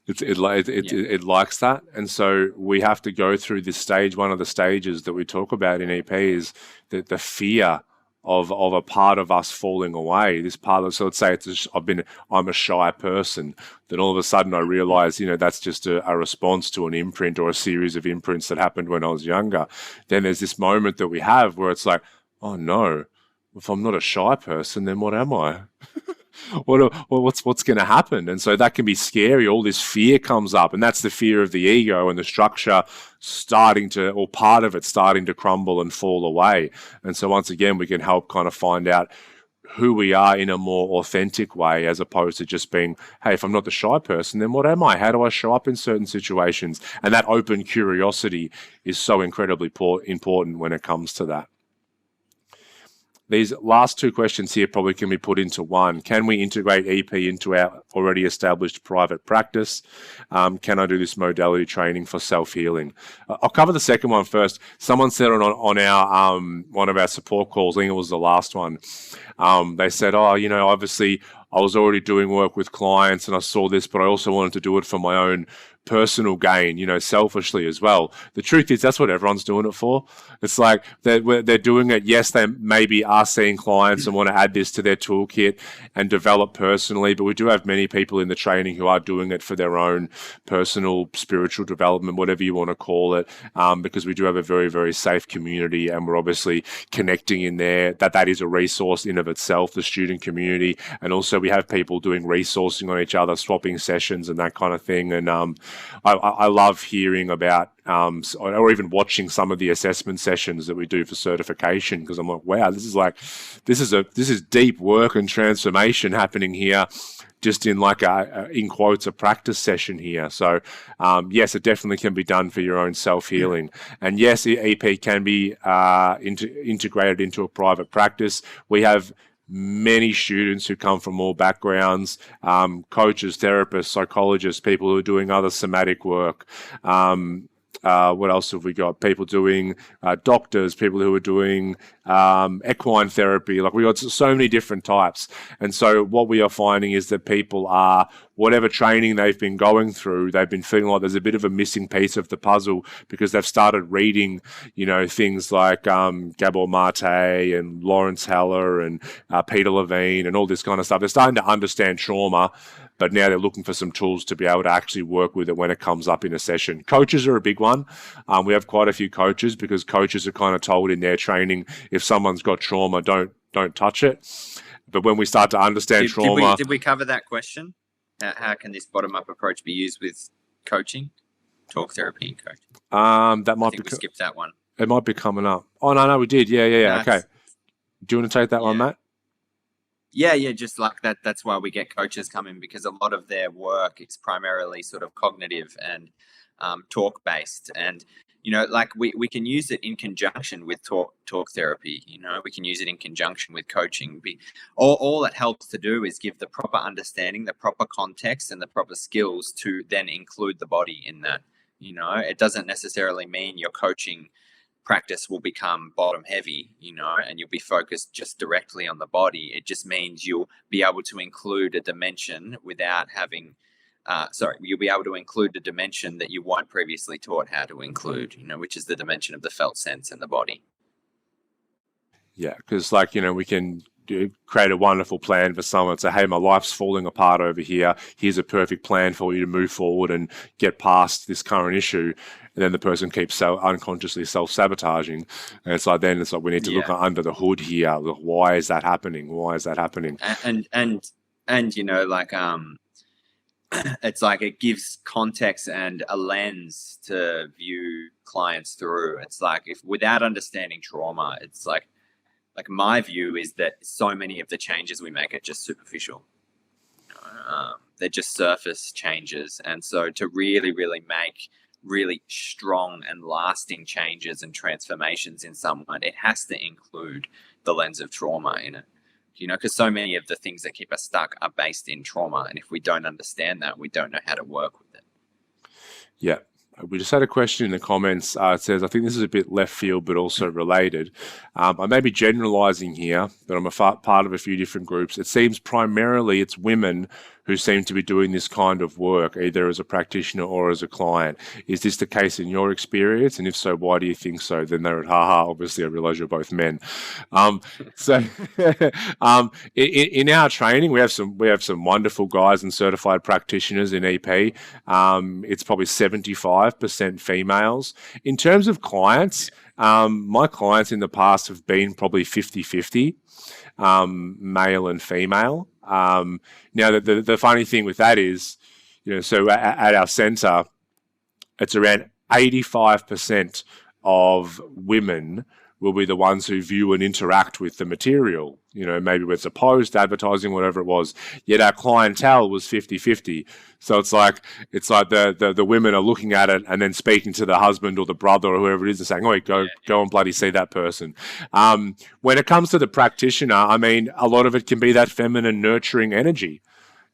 It likes that, and so we have to go through this stage. One of the stages that we talk about in EP is the fear of a part of us falling away. This part of, so let's say I'm a shy person. Then all of a sudden I realize, that's just a response to an imprint or a series of imprints that happened when I was younger. Then there's this moment that we have where it's like, oh no, if I'm not a shy person, then what am I? What's going to happen? And so that can be scary. All this fear comes up, and that's the fear of the ego and the structure or part of it starting to crumble and fall away. And so once again, we can help kind of find out who we are in a more authentic way, as opposed to just being, hey, if I'm not the shy person, then what am I? How do I show up in certain situations? And that open curiosity is so incredibly important when it comes to that. These last two questions here probably can be put into one. Can we integrate EP into our already established private practice? Can I do this modality training for self-healing? I'll cover the second one first. Someone said on our one of our support calls, I think it was the last one, they said, obviously I was already doing work with clients and I saw this, but I also wanted to do it for my own personal gain, selfishly as well. The truth is, that's what everyone's doing it for. It's like they're doing it. Yes, they maybe are seeing clients and want to add this to their toolkit and develop personally, but we do have many people in the training who are doing it for their own personal spiritual development, whatever you want to call it, because we do have a very, very safe community, and we're obviously connecting in there. That is a resource in of itself, the student community, and also we have people doing resourcing on each other, swapping sessions and that kind of thing. And I love hearing about or even watching some of the assessment sessions that we do for certification, because I'm like, wow, this is deep work and transformation happening here, just in like in quotes, a practice session here. So yes, it definitely can be done for your own self-healing. And yes, EP can be integrated into a private practice. We have many students who come from all backgrounds, coaches, therapists, psychologists, people who are doing other somatic work. What else have we got? People doing doctors, people who are doing equine therapy. Like, we got so many different types. And so what we are finding is that people are, whatever training they've been going through, they've been feeling like there's a bit of a missing piece of the puzzle, because they've started reading, things like Gabor Mate and Lawrence Heller and Peter Levine and all this kind of stuff. They're starting to understand trauma, but now they're looking for some tools to be able to actually work with it when it comes up in a session. Coaches are a big one. We have quite a few coaches, because coaches are kind of told in their training, if someone's got trauma, don't touch it. But when we start to understand trauma... Did we cover that question? How can this bottom-up approach be used with coaching, talk therapy and coaching? That might be... we skipped that one. It might be coming up. Oh, no, we did. Yeah. Okay. Do you want to take that one, Matt? Yeah, just like that. That's why we get coaches come in, because a lot of their work is primarily sort of cognitive and talk based. And like we can use it in conjunction with talk therapy. We can use it in conjunction with coaching. All it helps to do is give the proper understanding, the proper context, and the proper skills to then include the body in that. It doesn't necessarily mean your coaching practice will become bottom heavy, and you'll be focused just directly on the body. It just means you'll be able to include a dimension without having, you'll be able to include a dimension that you weren't previously taught how to include, which is the dimension of the felt sense in the body. Yeah, because we can create a wonderful plan for someone. Say, hey, my life's falling apart over here. Here's a perfect plan for you to move forward and get past this current issue. And then the person keeps unconsciously self-sabotaging. And it's like, then it's like, we need to look under the hood here. Why is that happening? Why is that happening? And you know, like, it's like it gives context and a lens to view clients through. It's like, if without understanding trauma, it's like my view is that so many of the changes we make are just superficial. They're just surface changes. And so to really, really make really strong and lasting changes and transformations in someone, it has to include the lens of trauma in it. You know, because so many of the things that keep us stuck are based in trauma. And if we don't understand that, we don't know how to work with it. Yeah. We just had a question in the comments. It says, I think this is a bit left field, but also related. I may be generalizing here, but I'm part of a few different groups. It seems primarily it's women who seem to be doing this kind of work, either as a practitioner or as a client. Is this the case in your experience? And if so, why do you think so? Then they're at, haha, obviously I realize you're both men. So in our training, we have some wonderful guys and certified practitioners in EP. It's probably 75% females. In terms of clients, my clients in the past have been probably 50-50, male and female. Now, the funny thing with that is, you know, so at our center, it's around 85% of women will be the ones who view and interact with the material. You know, maybe it's a post, advertising, whatever it was. Yet our clientele was 50-50. So it's like the women are looking at it and then speaking to the husband or the brother or whoever it is and saying, "Oh, go and bloody see that person." When it comes to the practitioner, I mean, a lot of it can be that feminine, nurturing energy.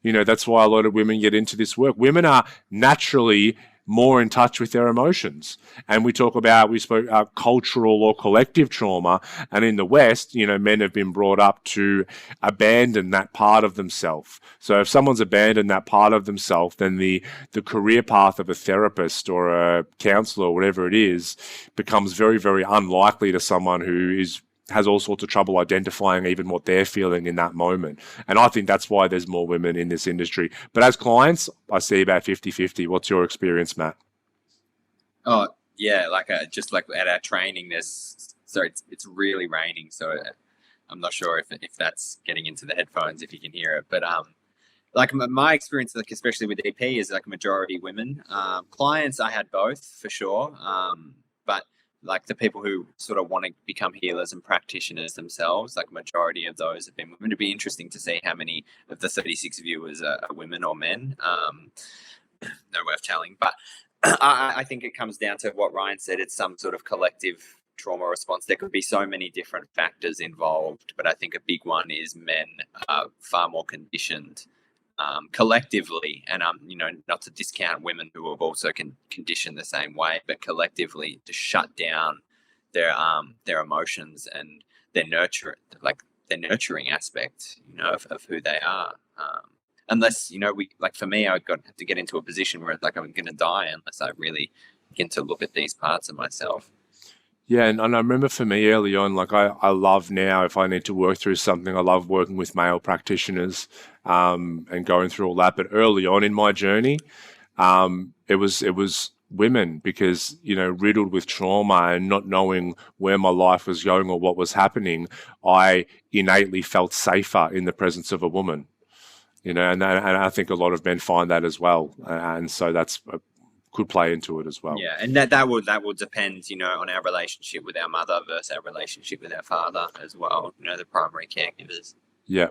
You know, that's why a lot of women get into this work. Women are naturally more in touch with their emotions. And we spoke cultural or collective trauma. And in the West, you know, men have been brought up to abandon that part of themselves. So if someone's abandoned that part of themselves, then the career path of a therapist or a counselor or whatever it is becomes very, very unlikely to someone who has all sorts of trouble identifying even what they're feeling in that moment. And I think that's why there's more women in this industry. But as clients, I see about 50-50. What's your experience, Matt? Oh, yeah, just like at our training, it's really raining. So I'm not sure if that's getting into the headphones, if you can hear it. But like my experience, like especially with EP, is like majority women. Clients, I had both for sure. But like the people who sort of want to become healers and practitioners themselves, like majority of those have been women. It'd be interesting to see how many of the 36 viewers are women or men. No way of telling, but I think it comes down to what Ryan said. It's some sort of collective trauma response. There could be so many different factors involved, but I think a big one is men are far more conditioned collectively, and you know, not to discount women who have also conditioned the same way, but collectively to shut down their emotions and their nurturing aspect, you know, of who they are. Unless, you know, for me, have to get into a position where it's like I'm going to die unless I really begin to look at these parts of myself. Yeah, and I remember for me early on, like I love now, if I need to work through something, I love working with male practitioners and going through all that. But early on in my journey, it was women, because, you know, riddled with trauma and not knowing where my life was going or what was happening, I innately felt safer in the presence of a woman. You know, and I think a lot of men find that as well, and so that's could play into it as well. Yeah, and that will depend, you know, on our relationship with our mother versus our relationship with our father as well. You know, the primary caregivers. Yeah.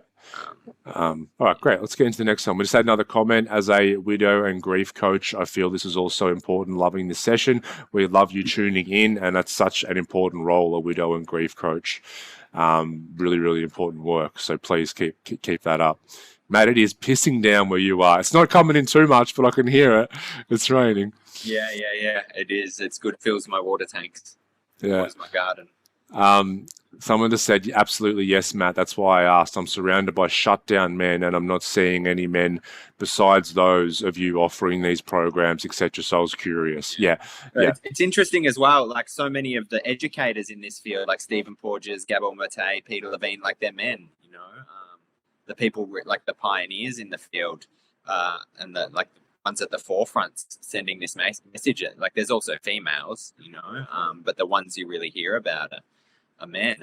All right, great. Let's get into the next one. We just had another comment. As a widow and grief coach, I feel this is also important. Loving this session. We love you tuning in, and that's such an important role, a widow and grief coach. Really, really important work. So please keep that up. Matt, it is pissing down where you are. It's not coming in too much, but I can hear it. It's raining. Yeah. It is. It's good. Fills my water tanks. Yeah. Fills my garden. Someone just said, absolutely, yes, Matt. That's why I asked. I'm surrounded by shut down men, and I'm not seeing any men besides those of you offering these programs, etc. So I was curious. Yeah. It's interesting as well. Like so many of the educators in this field, like Stephen Porges, Gabor Mate, Peter Levine, like they're men. You The people like the pioneers in the field, and the like ones at the forefront sending this message. Like there's also females, but the ones you really hear about are men.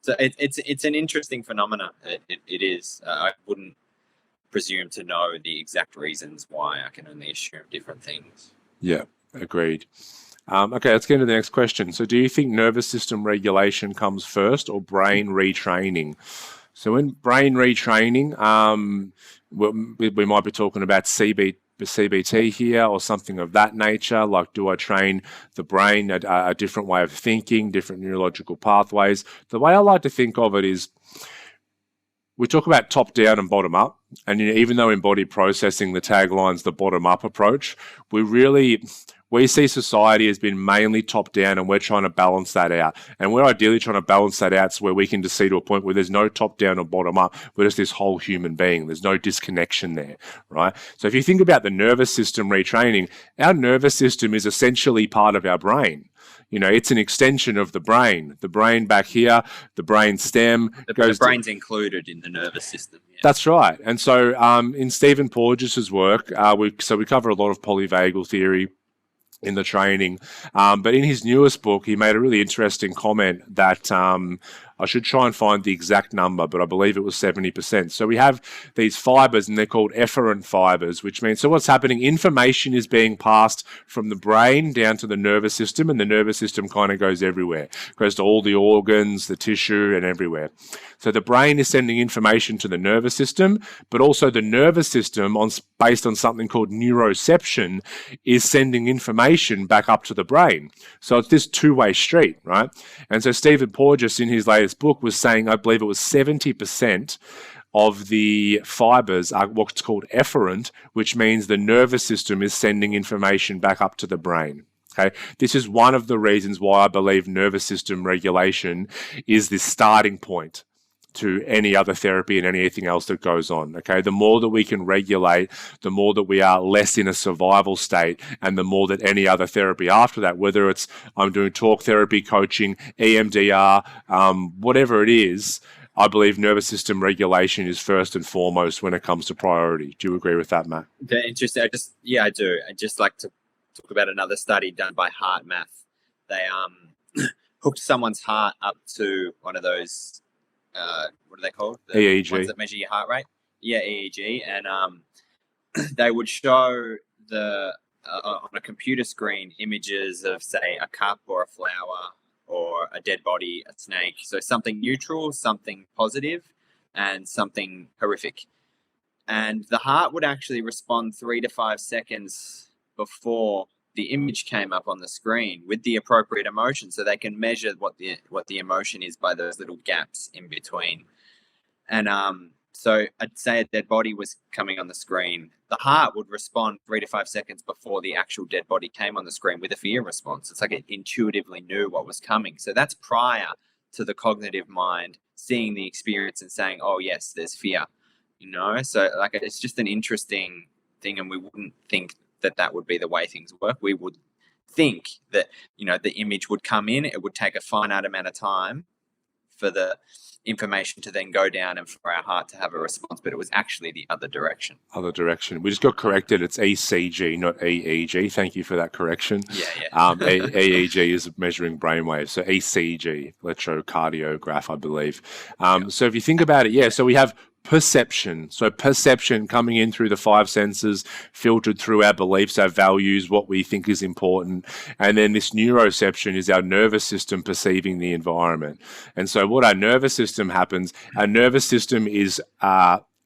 So it's an interesting phenomenon. It is. I wouldn't presume to know the exact reasons why. I can only assume different things. Yeah, agreed. Okay, let's get into the next question. So do you think nervous system regulation comes first or brain retraining? So in brain retraining, we might be talking about CBT here or something of that nature. Like, do I train the brain a different way of thinking, different neurological pathways? The way I like to think of it is, we talk about top down and bottom up, and even though in body processing the tagline's the bottom up approach, we see society has been mainly top down, and we're trying to balance that out. And we're ideally trying to balance that out so where we can just see to a point where there's no top down or bottom up, we're just this whole human being. There's no disconnection there, right? So if you think about the nervous system retraining, our nervous system is essentially part of our brain. It's an extension of the brain. The brain back here, the brain stem. The brain's included in the nervous system. Yeah. That's right. And so in Stephen Porges's work, we cover a lot of polyvagal theory in the training. But in his newest book, he made a really interesting comment that I should try and find the exact number, but I believe it was 70%. So we have these fibers, and they're called efferent fibers, which means, so what's happening, information is being passed from the brain down to the nervous system, and the nervous system kind of goes everywhere. It goes to all the organs, the tissue, and everywhere. So the brain is sending information to the nervous system, but also the nervous system, based on something called neuroception, is sending information back up to the brain. So it's this two-way street, right? And so Stephen Porges, in his latest book, was saying, I believe it was 70% of the fibers are what's called efferent, which means the nervous system is sending information back up to the brain. Okay, this is one of the reasons why I believe nervous system regulation is the starting point to any other therapy and anything else that goes on. Okay, the more that we can regulate, the more that we are less in a survival state, and the more that any other therapy after that, whether it's I'm doing talk therapy, coaching, EMDR, whatever it is, I believe nervous system regulation is first and foremost when it comes to priority. Do you agree with that, Matt? Okay, interesting. I do. I just like to talk about another study done by Heart Math. They hooked someone's heart up to one of those what are they called? The EEG. Ones that measure your heart rate. Yeah, EEG. And they would show on a computer screen images of, say, a cup or a flower or a dead body, a snake. So something neutral, something positive, and something horrific. And the heart would actually respond 3 to 5 seconds before the image came up on the screen with the appropriate emotion, so they can measure what the emotion is by those little gaps in between. And so I'd say a dead body was coming on the screen. The heart would respond 3 to 5 seconds before the actual dead body came on the screen with a fear response. It's like it intuitively knew what was coming. So that's prior to the cognitive mind seeing the experience and saying, oh yes, there's fear, So like, it's just an interesting thing, and we wouldn't think that would be the way things work. We would think that, the image would come in, it would take a finite amount of time for the information to then go down and for our heart to have a response, but it was actually the other direction. We just got corrected. It's ECG, not EEG. Thank you for that correction. Yeah. EEG is measuring brainwaves. So ECG, electrocardiograph, I believe. So if you think about it, so we have perception. So perception coming in through the 5 senses, filtered through our beliefs, our values, what we think is important. And then this neuroception is our nervous system perceiving the environment. And so what our nervous system is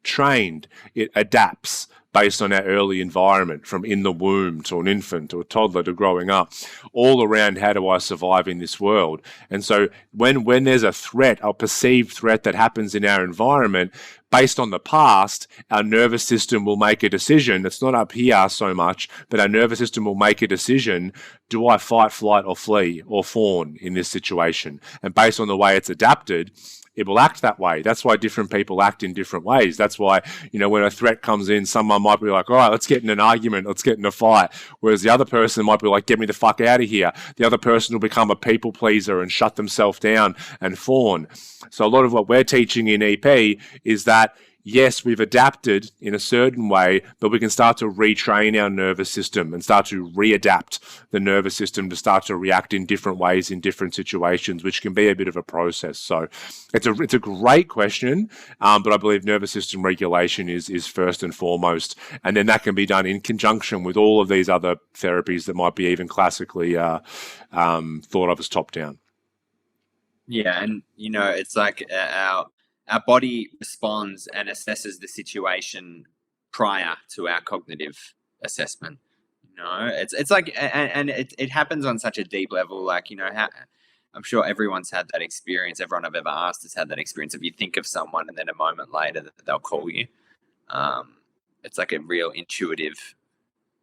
trained. It adapts based on our early environment, from in the womb to an infant to a toddler to growing up, all around how do I survive in this world. And so when there's a threat, a perceived threat that happens in our environment, based on the past, our nervous system will make a decision. It's not up here so much, but our nervous system will make a decision. Do I fight, flight, or flee, or fawn in this situation? And based on the way it's adapted, it will act that way. That's why different people act in different ways. That's why, when a threat comes in, someone might be like, all right, let's get in an argument, let's get in a fight. Whereas the other person might be like, get me the fuck out of here. The other person will become a people pleaser and shut themselves down and fawn. So a lot of what we're teaching in EP is that yes, we've adapted in a certain way, but we can start to retrain our nervous system and start to readapt the nervous system to start to react in different ways in different situations, which can be a bit of a process. So it's a great question, but I believe nervous system regulation is first and foremost, and then that can be done in conjunction with all of these other therapies that might be even classically thought of as top down. Yeah, and it's like our body responds and assesses the situation prior to our cognitive assessment. It's like, and it happens on such a deep level. Like, I'm sure everyone's had that experience. Everyone I've ever asked has had that experience. If you think of someone and then a moment later they'll call you, it's like a real intuitive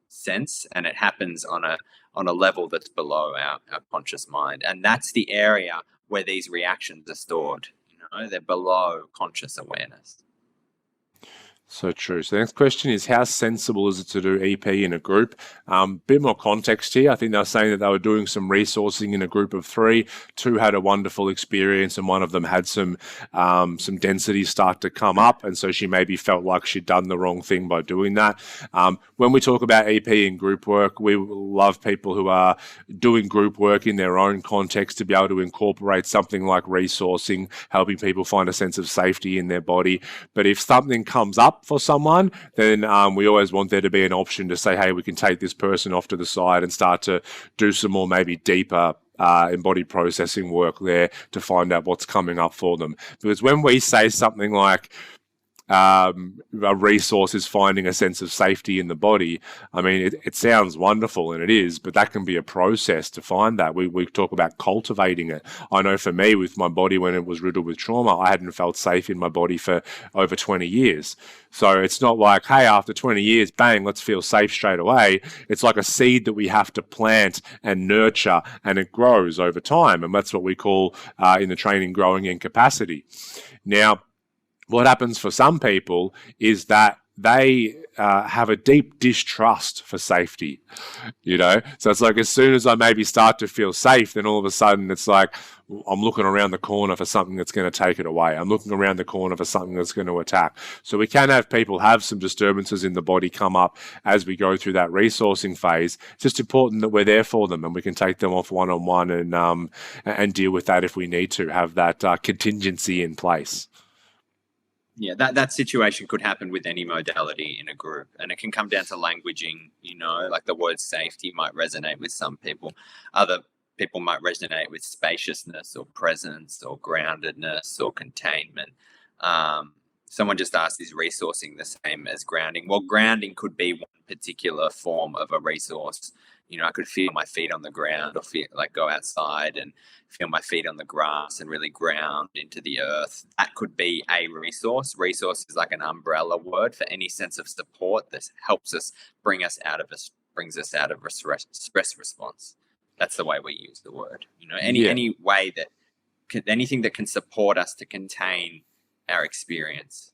sense, and it happens on a level that's below our conscious mind, and that's the area where these reactions are stored. They're below conscious awareness. So true. So the next question is, how sensible is it to do EP in a group? Bit more context here. I think they were saying that they were doing some resourcing in a group of 3. 2 had a wonderful experience, and one of them had some density start to come up, and so she maybe felt like she'd done the wrong thing by doing that. When we talk about EP in group work, we love people who are doing group work in their own context to be able to incorporate something like resourcing, helping people find a sense of safety in their body. But if something comes up for someone, then we always want there to be an option to say, hey, we can take this person off to the side and start to do some more maybe deeper embodied processing work there to find out what's coming up for them. Because when we say something like a resource is finding a sense of safety in the body, I mean, it sounds wonderful, and it is, but that can be a process to find that. We talk about cultivating it. I know for me, with my body, when it was riddled with trauma, I hadn't felt safe in my body for over 20 years. So it's not like, hey, after 20 years, bang, let's feel safe straight away. It's like a seed that we have to plant and nurture, and it grows over time. And that's what we call in the training growing in capacity. Now, what happens for some people is that they have a deep distrust for safety, So it's like, as soon as I maybe start to feel safe, then all of a sudden it's like, I'm looking around the corner for something that's going to take it away. I'm looking around the corner for something that's going to attack. So we can have people have some disturbances in the body come up as we go through that resourcing phase. It's just important that we're there for them, and we can take them off one-on-one and deal with that if we need to, have that contingency in place. Yeah, that situation could happen with any modality in a group, and it can come down to languaging. Like the word safety might resonate with some people. Other people might resonate with spaciousness or presence or groundedness or containment. Someone just asked, is resourcing the same as grounding? Well, grounding could be one particular form of a resource. I could feel my feet on the ground, or go outside and feel my feet on the grass and really ground into the earth. That could be a resource. Resource is like an umbrella word for any sense of support that helps us, brings us out of a stress response. That's the way we use the word. Any way that anything that can support us to contain our experience.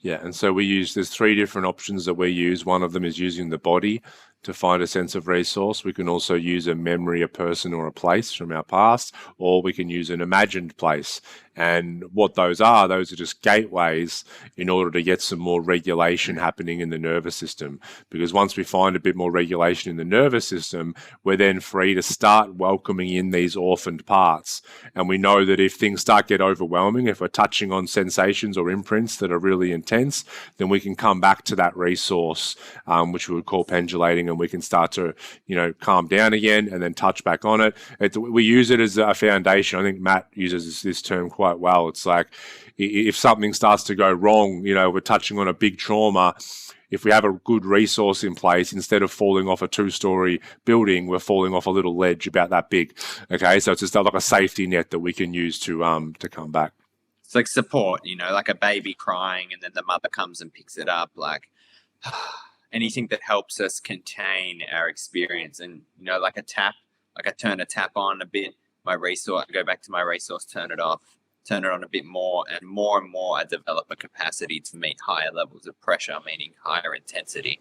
Yeah, and so there's 3 different options that we use. One of them is using the body to find a sense of resource. We can also use a memory, a person, or a place from our past, or we can use an imagined place. And what those are just gateways in order to get some more regulation happening in the nervous system. Because once we find a bit more regulation in the nervous system, we're then free to start welcoming in these orphaned parts. And we know that if things start get overwhelming, if we're touching on sensations or imprints that are really intense, then we can come back to that resource, which we would call pendulating, and we can start to, calm down again and then touch back on it. We use it as a foundation. I think Matt uses this term quite well. It's like, if something starts to go wrong, we're touching on a big trauma. If we have a good resource in place, instead of falling off a 2-story building, we're falling off a little ledge about that big. Okay, so it's just like a safety net that we can use to come back. It's like support, like a baby crying, and then the mother comes and picks it up. Like anything that helps us contain our experience, and like a tap, like I turn a tap on a bit. My resource, I go back to my resource, turn it off. turn it on a bit more, and more I develop a capacity to meet higher levels of pressure, meaning higher intensity.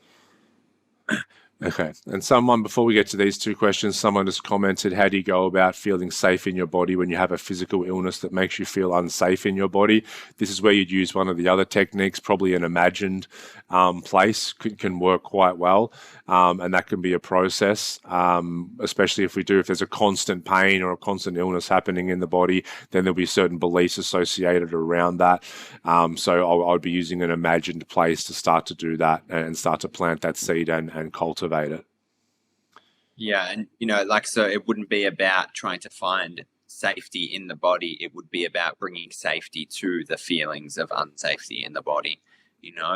Okay. And someone, before we get to these two questions, someone just commented, how do you go about feeling safe in your body when you have a physical illness that makes you feel unsafe in your body? This is where you'd use one of the other techniques, probably an imagined place can work quite well. And that can be a process, especially if there's a constant pain or a constant illness happening in the body, then there'll be certain beliefs associated around that. So I'd be using an imagined place to start to do that and start to plant that seed and cultivate it. Yeah, and so it wouldn't be about trying to find safety in the body. It would be about bringing safety to the feelings of unsafety in the body.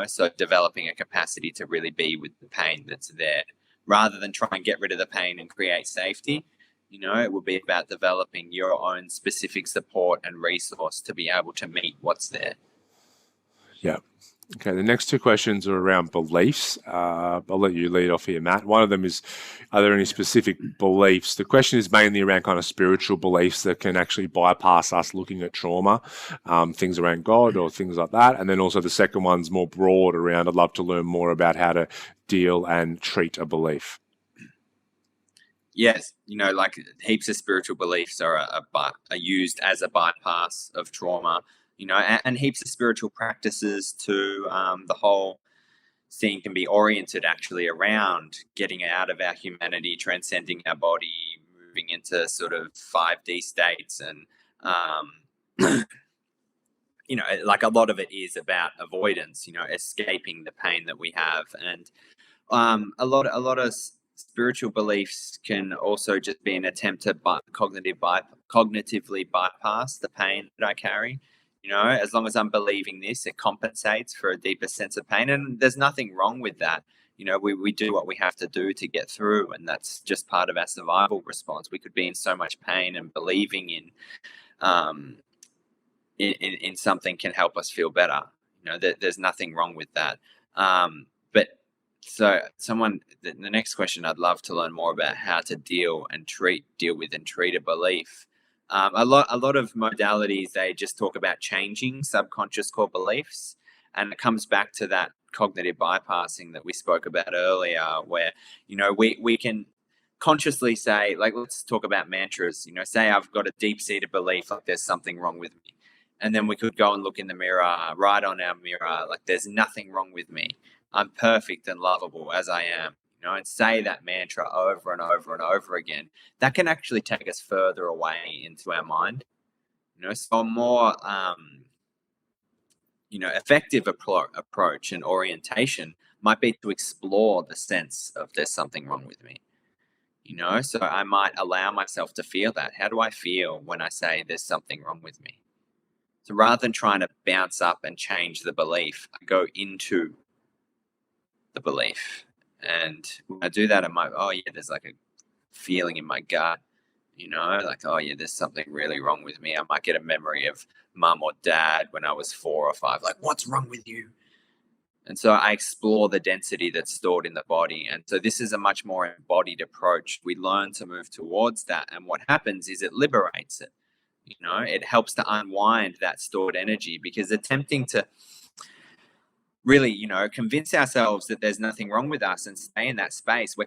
So developing a capacity to really be with the pain that's there, rather than try and get rid of the pain and create safety. It would be about developing your own specific support and resource to be able to meet what's there. Yeah. Okay, the next two questions are around beliefs. I'll let you lead off here, Matt. One of them is, are there any specific beliefs? The question is mainly around kind of spiritual beliefs that can actually bypass us looking at trauma, things around God or things like that. And then also the second one's more broad around, I'd love to learn more about how to deal and treat a belief. Yes, like heaps of spiritual beliefs are used as a bypass of trauma, and heaps of spiritual practices too. The whole scene can be oriented actually around getting out of our humanity, transcending our body, moving into sort of 5D states. And, like a lot of it is about avoidance, escaping the pain that we have. And a lot of spiritual beliefs can also just be an attempt to cognitively bypass the pain that I carry. As long as I'm believing this, it compensates for a deeper sense of pain, and there's nothing wrong with that. We do what we have to do to get through, and that's just part of our survival response. We could be in so much pain, and believing in something can help us feel better. There's nothing wrong with that. But so the next question, I'd love to learn more about how to deal with and treat a belief. A lot of modalities, they just talk about changing subconscious core beliefs, and it comes back to that cognitive bypassing that we spoke about earlier, where we can consciously say, like, let's talk about mantras. Say I've got a deep-seated belief like there's something wrong with me, and then we could go and look in the mirror, right on our mirror, like there's nothing wrong with me. I'm perfect and lovable as I am. And say that mantra over and over and over again. That can actually take us further away into our mind. So a more effective approach and orientation might be to explore the sense of there's something wrong with me. So I might allow myself to feel that. How do I feel when I say there's something wrong with me? So rather than trying to bounce up and change the belief, I go into the belief. And when I do that, I'm like, oh yeah, there's like a feeling in my gut, like, oh yeah, there's something really wrong with me. I might get a memory of mum or dad when I was 4 or 5, like, what's wrong with you? And so I explore the density that's stored in the body. And so this is a much more embodied approach. We learn to move towards that. And what happens is it liberates it. It helps to unwind that stored energy, because attempting to really, convince ourselves that there's nothing wrong with us and stay in that space, we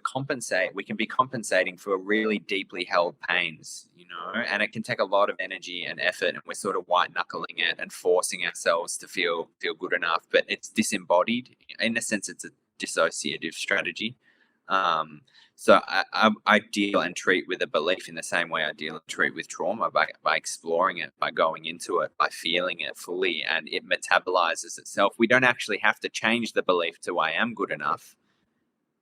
can be compensating for really deeply held pains, and it can take a lot of energy and effort, and we're sort of white knuckling it and forcing ourselves to feel good enough, but it's disembodied. In a sense, it's a dissociative strategy. So I deal and treat with a belief in the same way I deal and treat with trauma, by exploring it, by going into it, by feeling it fully, and it metabolizes itself. We don't actually have to change the belief to I am good enough.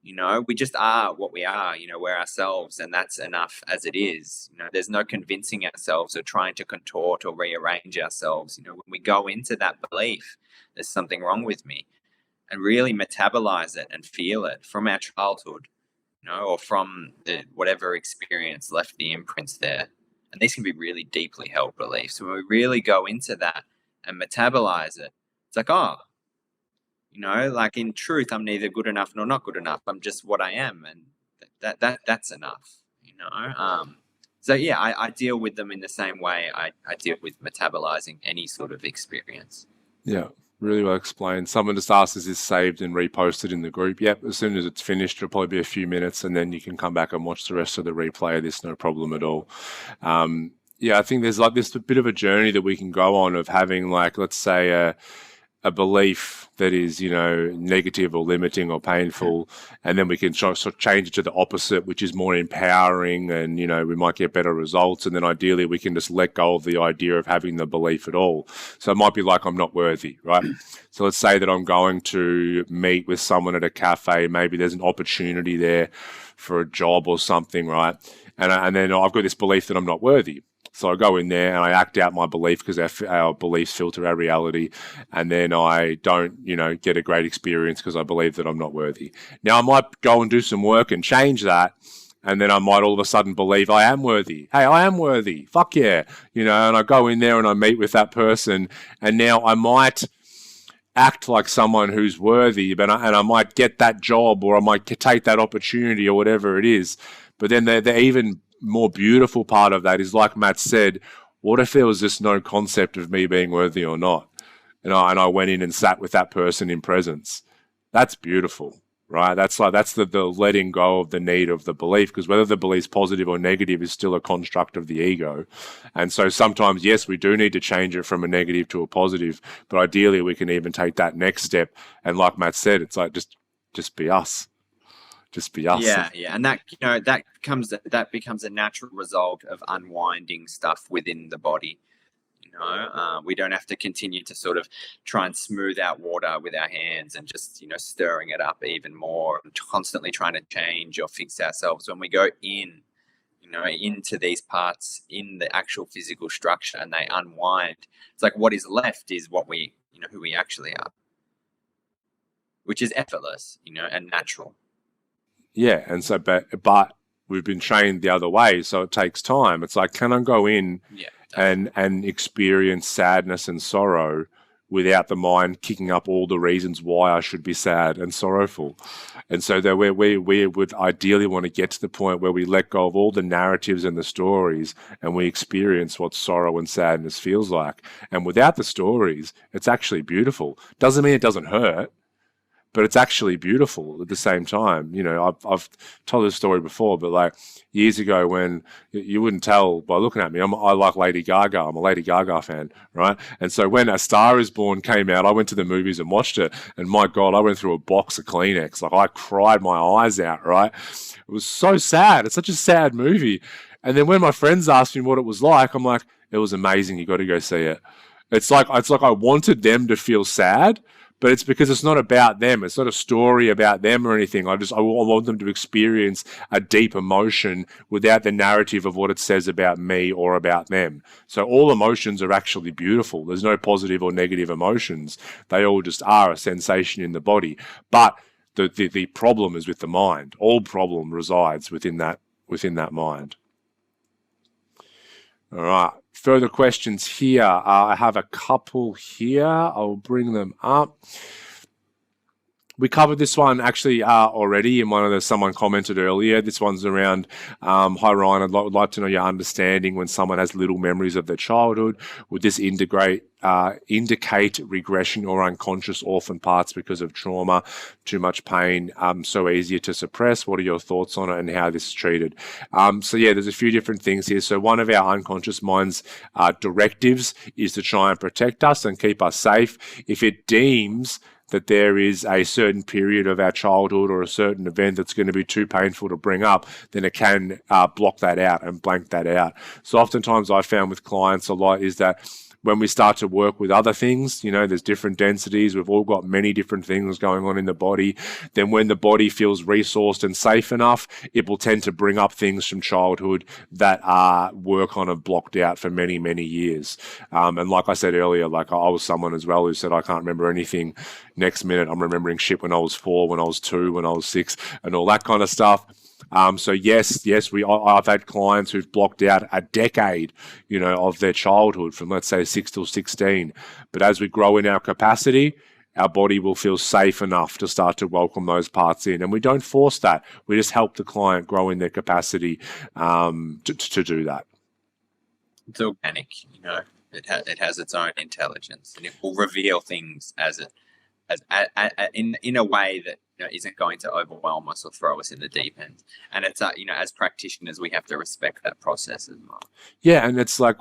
We just are what we are. We're ourselves, and that's enough as it is. There's no convincing ourselves or trying to contort or rearrange ourselves. When we go into that belief, there's something wrong with me, and really metabolize it and feel it from our childhood, or from whatever experience left the imprints there. And these can be really deeply held beliefs. When we really go into that and metabolize it, it's like, oh, like in truth, I'm neither good enough nor not good enough. I'm just what I am, and that's enough. So yeah, I deal with them in the same way I deal with metabolizing any sort of experience. Yeah, really well explained. Someone just asked, is this saved and reposted in the group? Yep, as soon as it's finished, it'll probably be a few minutes, and then you can come back and watch the rest of the replay of this, no problem at all. Yeah, I think there's like this bit of a journey that we can go on of having, like, let's say a belief that is, you know, negative or limiting or painful, and then we can sort of change it to the opposite, which is more empowering, and, you know, we might get better results, and then ideally we can just let go of the idea of having the belief at all. So it might be like, I'm not worthy, right? So let's say that I'm going to meet with someone at a cafe, maybe there's an opportunity there for a job or something, right? And then I've got this belief that I'm not worthy. So I go in there and I act out my belief, because our beliefs filter our reality. And then I don't, you know, get a great experience because I believe that I'm not worthy. Now I might go and do some work and change that. And then I might all of a sudden believe I am worthy. Hey, I am worthy. Fuck yeah. You know, and I go in there and I meet with that person. And now I might act like someone who's worthy, and I might get that job, or I might take that opportunity, or whatever it is. But then the even more beautiful part of that is, like Matt said, what if there was just no concept of me being worthy or not? And I went in and sat with that person in presence. That's beautiful, right? That's the letting go of the need of the belief, because whether the belief's positive or negative is still a construct of the ego. And so sometimes, yes, we do need to change it from a negative to a positive, but ideally we can even take that next step. And like Matt said, it's like, just be us. Just be us. Yeah, and that, you know, that becomes a natural result of unwinding stuff within the body. You know, we don't have to continue to sort of try and smooth out water with our hands and just, you know, stirring it up even more and constantly trying to change or fix ourselves. When we go in, you know, into these parts in the actual physical structure and they unwind, it's like what is left is what we, you know, who we actually are, which is effortless, you know, and natural. Yeah, and so, but we've been trained the other way, so it takes time. It's like, can I go in and experience sadness and sorrow without the mind kicking up all the reasons why I should be sad and sorrowful? And so that we would ideally want to get to the point where we let go of all the narratives and the stories, and we experience what sorrow and sadness feels like. And without the stories, it's actually beautiful. Doesn't mean it doesn't hurt, but it's actually beautiful at the same time. You know, I've told this story before, but like years ago, when you wouldn't tell by looking at me, I like Lady Gaga. I'm a Lady Gaga fan, right? And so when A Star Is Born came out, I went to the movies and watched it. And my God, I went through a box of Kleenex. Like, I cried my eyes out, right? It was so sad. It's such a sad movie. And then when my friends asked me what it was like, I'm like, it was amazing. You got to go see it. It's like I wanted them to feel sad, but it's because it's not about them. It's not a story about them or anything. I want them to experience a deep emotion without the narrative of what it says about me or about them. So all emotions are actually beautiful. There's no positive or negative emotions. They all just are a sensation in the body. But the problem is with the mind. All problem resides within that mind. All right. Further questions here. I have a couple here. I'll bring them up. We covered this one actually already in one of the, someone commented earlier. This one's around, hi Ryan, I'd like to know your understanding when someone has little memories of their childhood. Would this indicate regression or unconscious orphan parts because of trauma, too much pain, so easier to suppress? What are your thoughts on it and how this is treated? So yeah, there's a few different things here. So one of our unconscious mind's directives is to try and protect us and keep us safe. If it deems that there is a certain period of our childhood or a certain event that's going to be too painful to bring up, then it can block that out and blank that out. So oftentimes I found with clients a lot is that when we start to work with other things, you know, there's different densities. We've all got many different things going on in the body. Then when the body feels resourced and safe enough, it will tend to bring up things from childhood that work on have blocked out for many, many years. And like I said earlier, like I was someone as well who said, I can't remember anything. Next minute, I'm remembering shit when I was 4, when I was 2, when I was 6, and all that kind of stuff. So yes, I've had clients who've blocked out a decade, you know, of their childhood from, let's say, 6 till 16. But as we grow in our capacity, our body will feel safe enough to start to welcome those parts in. And we don't force that. We just help the client grow in their capacity to do that. It's organic, you know. It has its own intelligence, and it will reveal things in a way that, you know, isn't going to overwhelm us or throw us in the deep end. And it's you know, as practitioners, we have to respect that process as well. Yeah, and it's like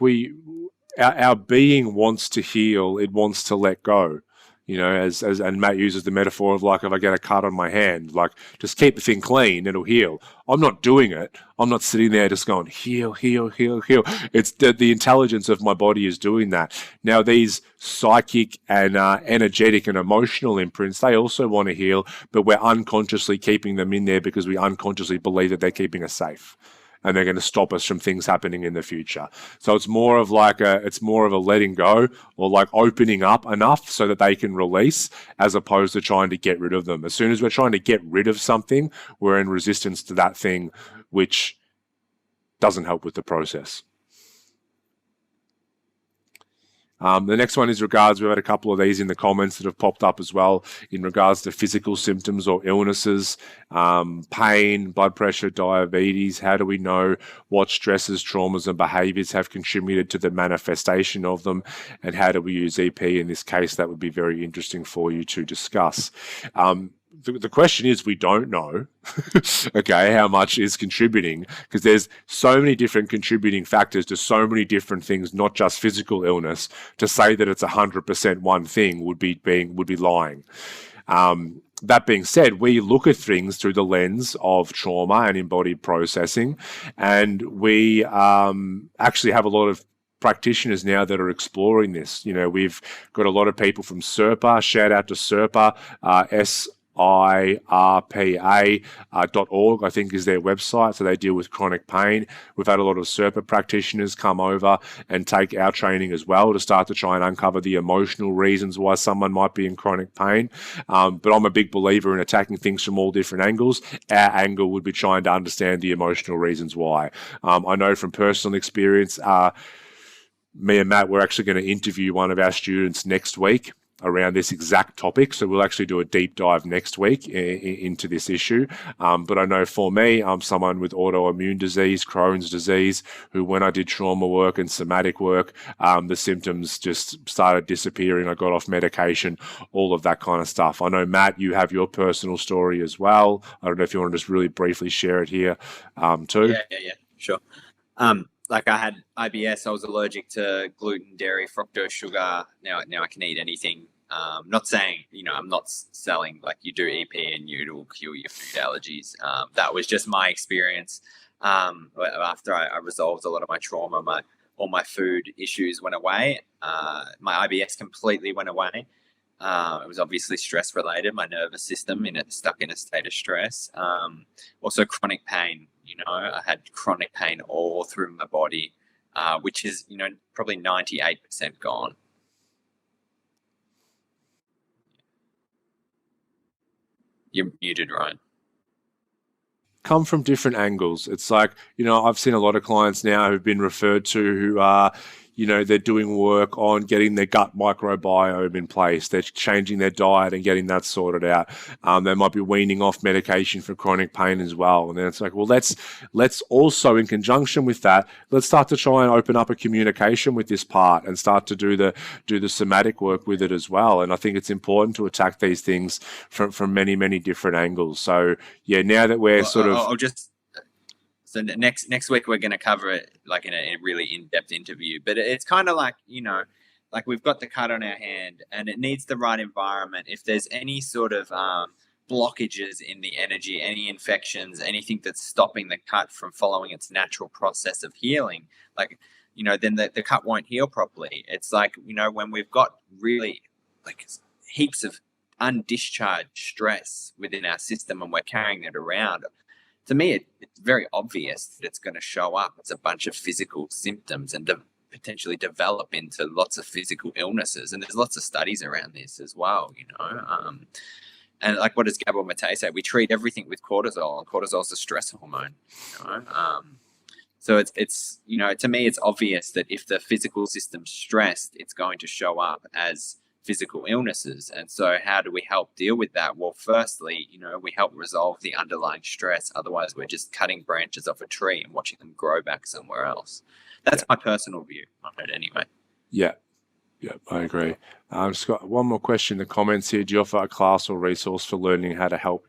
our being wants to heal. It wants to let go. You know, as and Matt uses the metaphor of like, if I get a cut on my hand, like just keep the thing clean, it'll heal. I'm not doing it. I'm not sitting there just going heal, heal, heal, heal. It's the intelligence of my body is doing that. Now these psychic and energetic and emotional imprints, they also want to heal, but we're unconsciously keeping them in there because we unconsciously believe that they're keeping us safe. And they're going to stop us from things happening in the future. So it's more of a letting go, or like opening up enough so that they can release, as opposed to trying to get rid of them. As soon as we're trying to get rid of something, we're in resistance to that thing, which doesn't help with the process. The next one is regards, we've had a couple of these in the comments that have popped up as well, in regards to physical symptoms or illnesses, pain, blood pressure, diabetes. How do we know what stresses, traumas and behaviors have contributed to the manifestation of them? And how do we use EP in this case? That would be very interesting for you to discuss. The question is, we don't know, okay, how much is contributing, because there's so many different contributing factors to so many different things, not just physical illness. To say that it's 100% one thing would be lying. That being said, we look at things through the lens of trauma and embodied processing, and we actually have a lot of practitioners now that are exploring this. You know, we've got a lot of people from SERPA. Shout out to SERPA, SIRPA.org, I think is their website. So they deal with chronic pain. We've had a lot of SERPA practitioners come over and take our training as well to start to try and uncover the emotional reasons why someone might be in chronic pain. But I'm a big believer in attacking things from all different angles. Our angle would be trying to understand the emotional reasons why. I know from personal experience, me and Matt, we're actually going to interview one of our students next week around this exact topic. So we'll actually do a deep dive next week into this issue. But I know for me, I'm someone with autoimmune disease, Crohn's disease, who when I did trauma work and somatic work, the symptoms just started disappearing. I got off medication, all of that kind of stuff. I know, Matt, you have your personal story as well. I don't know if you want to just really briefly share it here too. Yeah, sure. Like I had IBS, I was allergic to gluten, dairy, fructose, sugar. Now I can eat anything. Not saying, you know, I'm not selling like you do EP and it'll cure your food allergies. That was just my experience. After I resolved a lot of my trauma, all my food issues went away. My IBS completely went away. It was obviously stress related, my nervous system stuck in a state of stress. Also chronic pain. You know, I had chronic pain all through my body, which is, you know, probably 98% gone. You're muted, Ryan. Come from different angles. It's like, you know, I've seen a lot of clients now who've been referred to who are, you know, they're doing work on getting their gut microbiome in place. They're changing their diet and getting that sorted out. They might be weaning off medication for chronic pain as well. And then it's like, well, let's also, in conjunction with that, let's start to try and open up a communication with this part and start to do the somatic work with it as well. And I think it's important to attack these things from many, many different angles. So yeah, now that we're So next week we're going to cover it like in a really in-depth interview. But it's kind of like, you know, like we've got the cut on our hand and it needs the right environment. If there's any sort of blockages in the energy, any infections, anything that's stopping the cut from following its natural process of healing, like, you know, then the cut won't heal properly. It's like, you know, when we've got really like heaps of undischarged stress within our system and we're carrying it around, to me, it's very obvious that it's going to show up. It's a bunch of physical symptoms and potentially develop into lots of physical illnesses. And there's lots of studies around this as well, you know. And like, what does Gabor Mate say? We treat everything with cortisol, and cortisol is a stress hormone. You know? So it's you know, to me, it's obvious that if the physical system's stressed, it's going to show up as physical illnesses. And so how do we help deal with that? Well, firstly, we help resolve the underlying stress. Otherwise, we're just cutting branches off a tree and watching them grow back somewhere else. That's my personal view on it anyway. Yeah. Yeah, I agree. I've just got one more question in the comments here. Do you offer a class or resource for learning how to help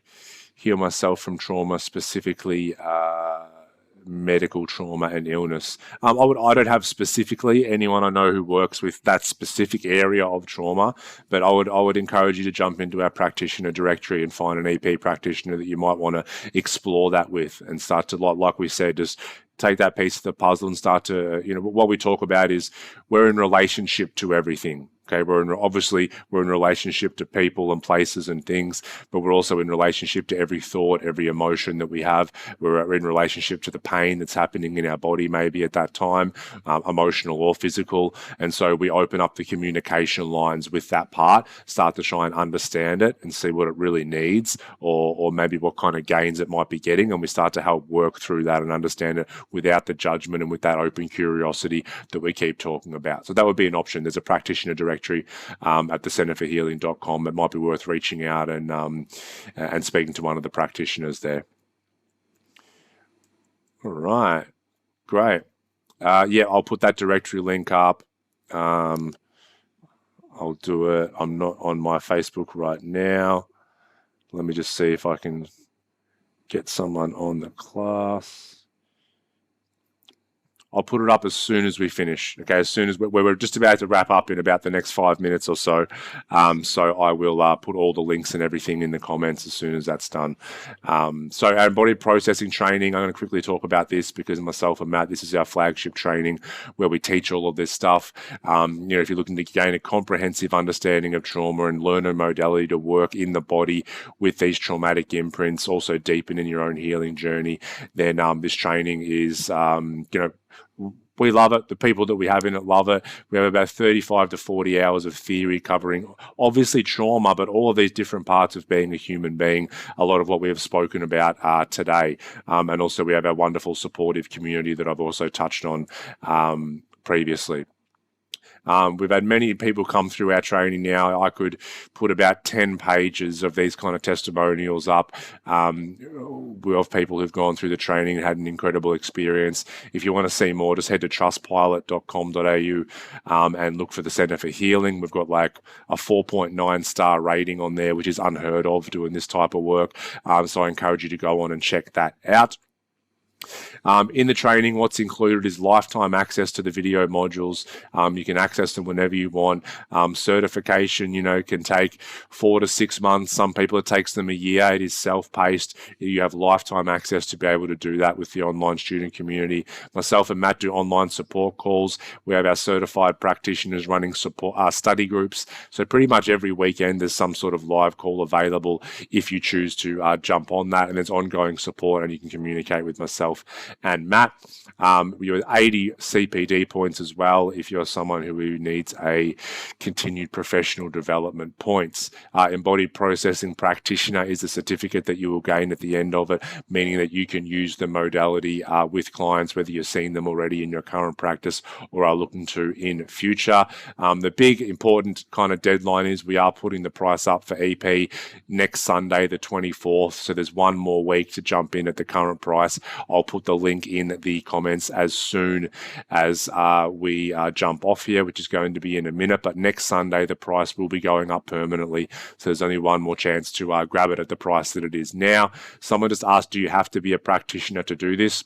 heal myself from trauma, specifically medical trauma and illness? I don't have specifically anyone I know who works with that specific area of trauma, but I would encourage you to jump into our practitioner directory and find an EP practitioner that you might want to explore that with, and start to, like we said, just take that piece of the puzzle and start to, what we talk about is we're in relationship to everything. Okay, obviously we're in relationship to people and places and things, but we're also in relationship to every thought, every emotion that we have. We're in relationship to the pain that's happening in our body, maybe at that time, emotional or physical. And so we open up the communication lines with that part, start to try and understand it and see what it really needs, or maybe what kind of gains it might be getting. And we start to help work through that and understand it without the judgment and with that open curiosity that we keep talking about. So that would be an option. There's a practitioner directory at thecenterforhealing.com. It might be worth reaching out and speaking to one of the practitioners there. All right, great. Yeah, I'll put that directory link up. I'll do it. I'm not on my Facebook right now. Let me just see if I can get someone on the class. I'll put it up as soon as we finish. Okay, as soon as we're just about to wrap up in about the next 5 minutes or so. So I will put all the links and everything in the comments as soon as that's done. So our body processing training, I'm going to quickly talk about this because myself and Matt, this is our flagship training where we teach all of this stuff. If you're looking to gain a comprehensive understanding of trauma and learn a modality to work in the body with these traumatic imprints, also deepen in your own healing journey, then this training is, we love it. The people that we have in it love it. We have about 35 to 40 hours of theory covering obviously trauma, but all of these different parts of being a human being, a lot of what we have spoken about today. And also we have our wonderful supportive community that I've also touched on previously. We've had many people come through our training now. I could put about 10 pages of these kind of testimonials up of people who've gone through the training and had an incredible experience. If you want to see more, just head to trustpilot.com.au and look for the Center for Healing. We've got like a 4.9 star rating on there, which is unheard of doing this type of work. So I encourage you to go on and check that out. In the training, what's included is lifetime access to the video modules. You can access them whenever you want. Certification, can take 4 to 6 months. Some people, it takes them a year. It is self-paced. You have lifetime access to be able to do that with the online student community. Myself and Matt do online support calls. We have our certified practitioners running support study groups. So pretty much every weekend, there's some sort of live call available if you choose to jump on that. And there's ongoing support, and you can communicate with myself and Matt. You're 80 CPD points as well if you're someone who needs a continued professional development points. Embodied processing practitioner is the certificate that you will gain at the end of it, meaning that you can use the modality with clients, whether you've seen them already in your current practice or are looking to in future. The big important kind of deadline is we are putting the price up for EP next Sunday, the 24th. So there's one more week to jump in at the current price. I'll put the link in the comments as soon as we jump off here, which is going to be in a minute. But next Sunday, the price will be going up permanently. So there's only one more chance to grab it at the price that it is now. Someone just asked, do you have to be a practitioner to do this?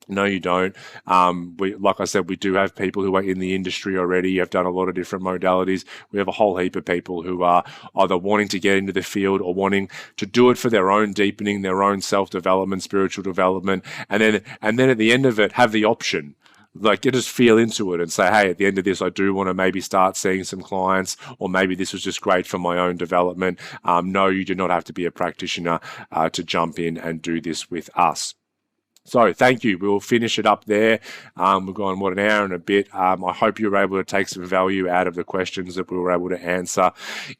No, you don't. Like I said, we do have people who are in the industry already, have done a lot of different modalities. We have a whole heap of people who are either wanting to get into the field or wanting to do it for their own deepening, their own self-development, spiritual development, and then at the end of it, have the option. Like, just feel into it and say, hey, at the end of this, I do want to maybe start seeing some clients, or maybe this was just great for my own development. No, you do not have to be a practitioner to jump in and do this with us. So thank you. We'll finish it up there. We've gone, an hour and a bit. I hope you were able to take some value out of the questions that we were able to answer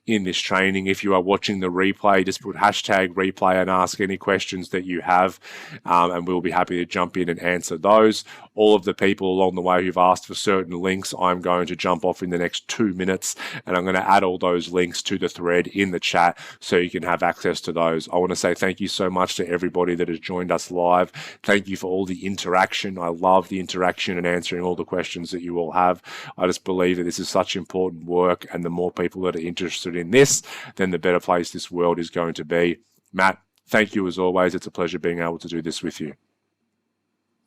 in this training. If you are watching the replay, just put #replay and ask any questions that you have, and we'll be happy to jump in and answer those. all of the people along the way who've asked for certain links, I'm going to jump off in the next 2 minutes, and I'm going to add all those links to the thread in the chat so you can have access to those. I want to say thank you so much to everybody that has joined us live. Thank you for all the interaction. I love the interaction and answering all the questions that you all have. I just believe that this is such important work, and the more people that are interested in this, then the better place this world is going to be. Matt, thank you as always. It's a pleasure being able to do this with you.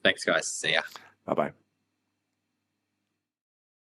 Thanks, guys. See ya. Bye-bye.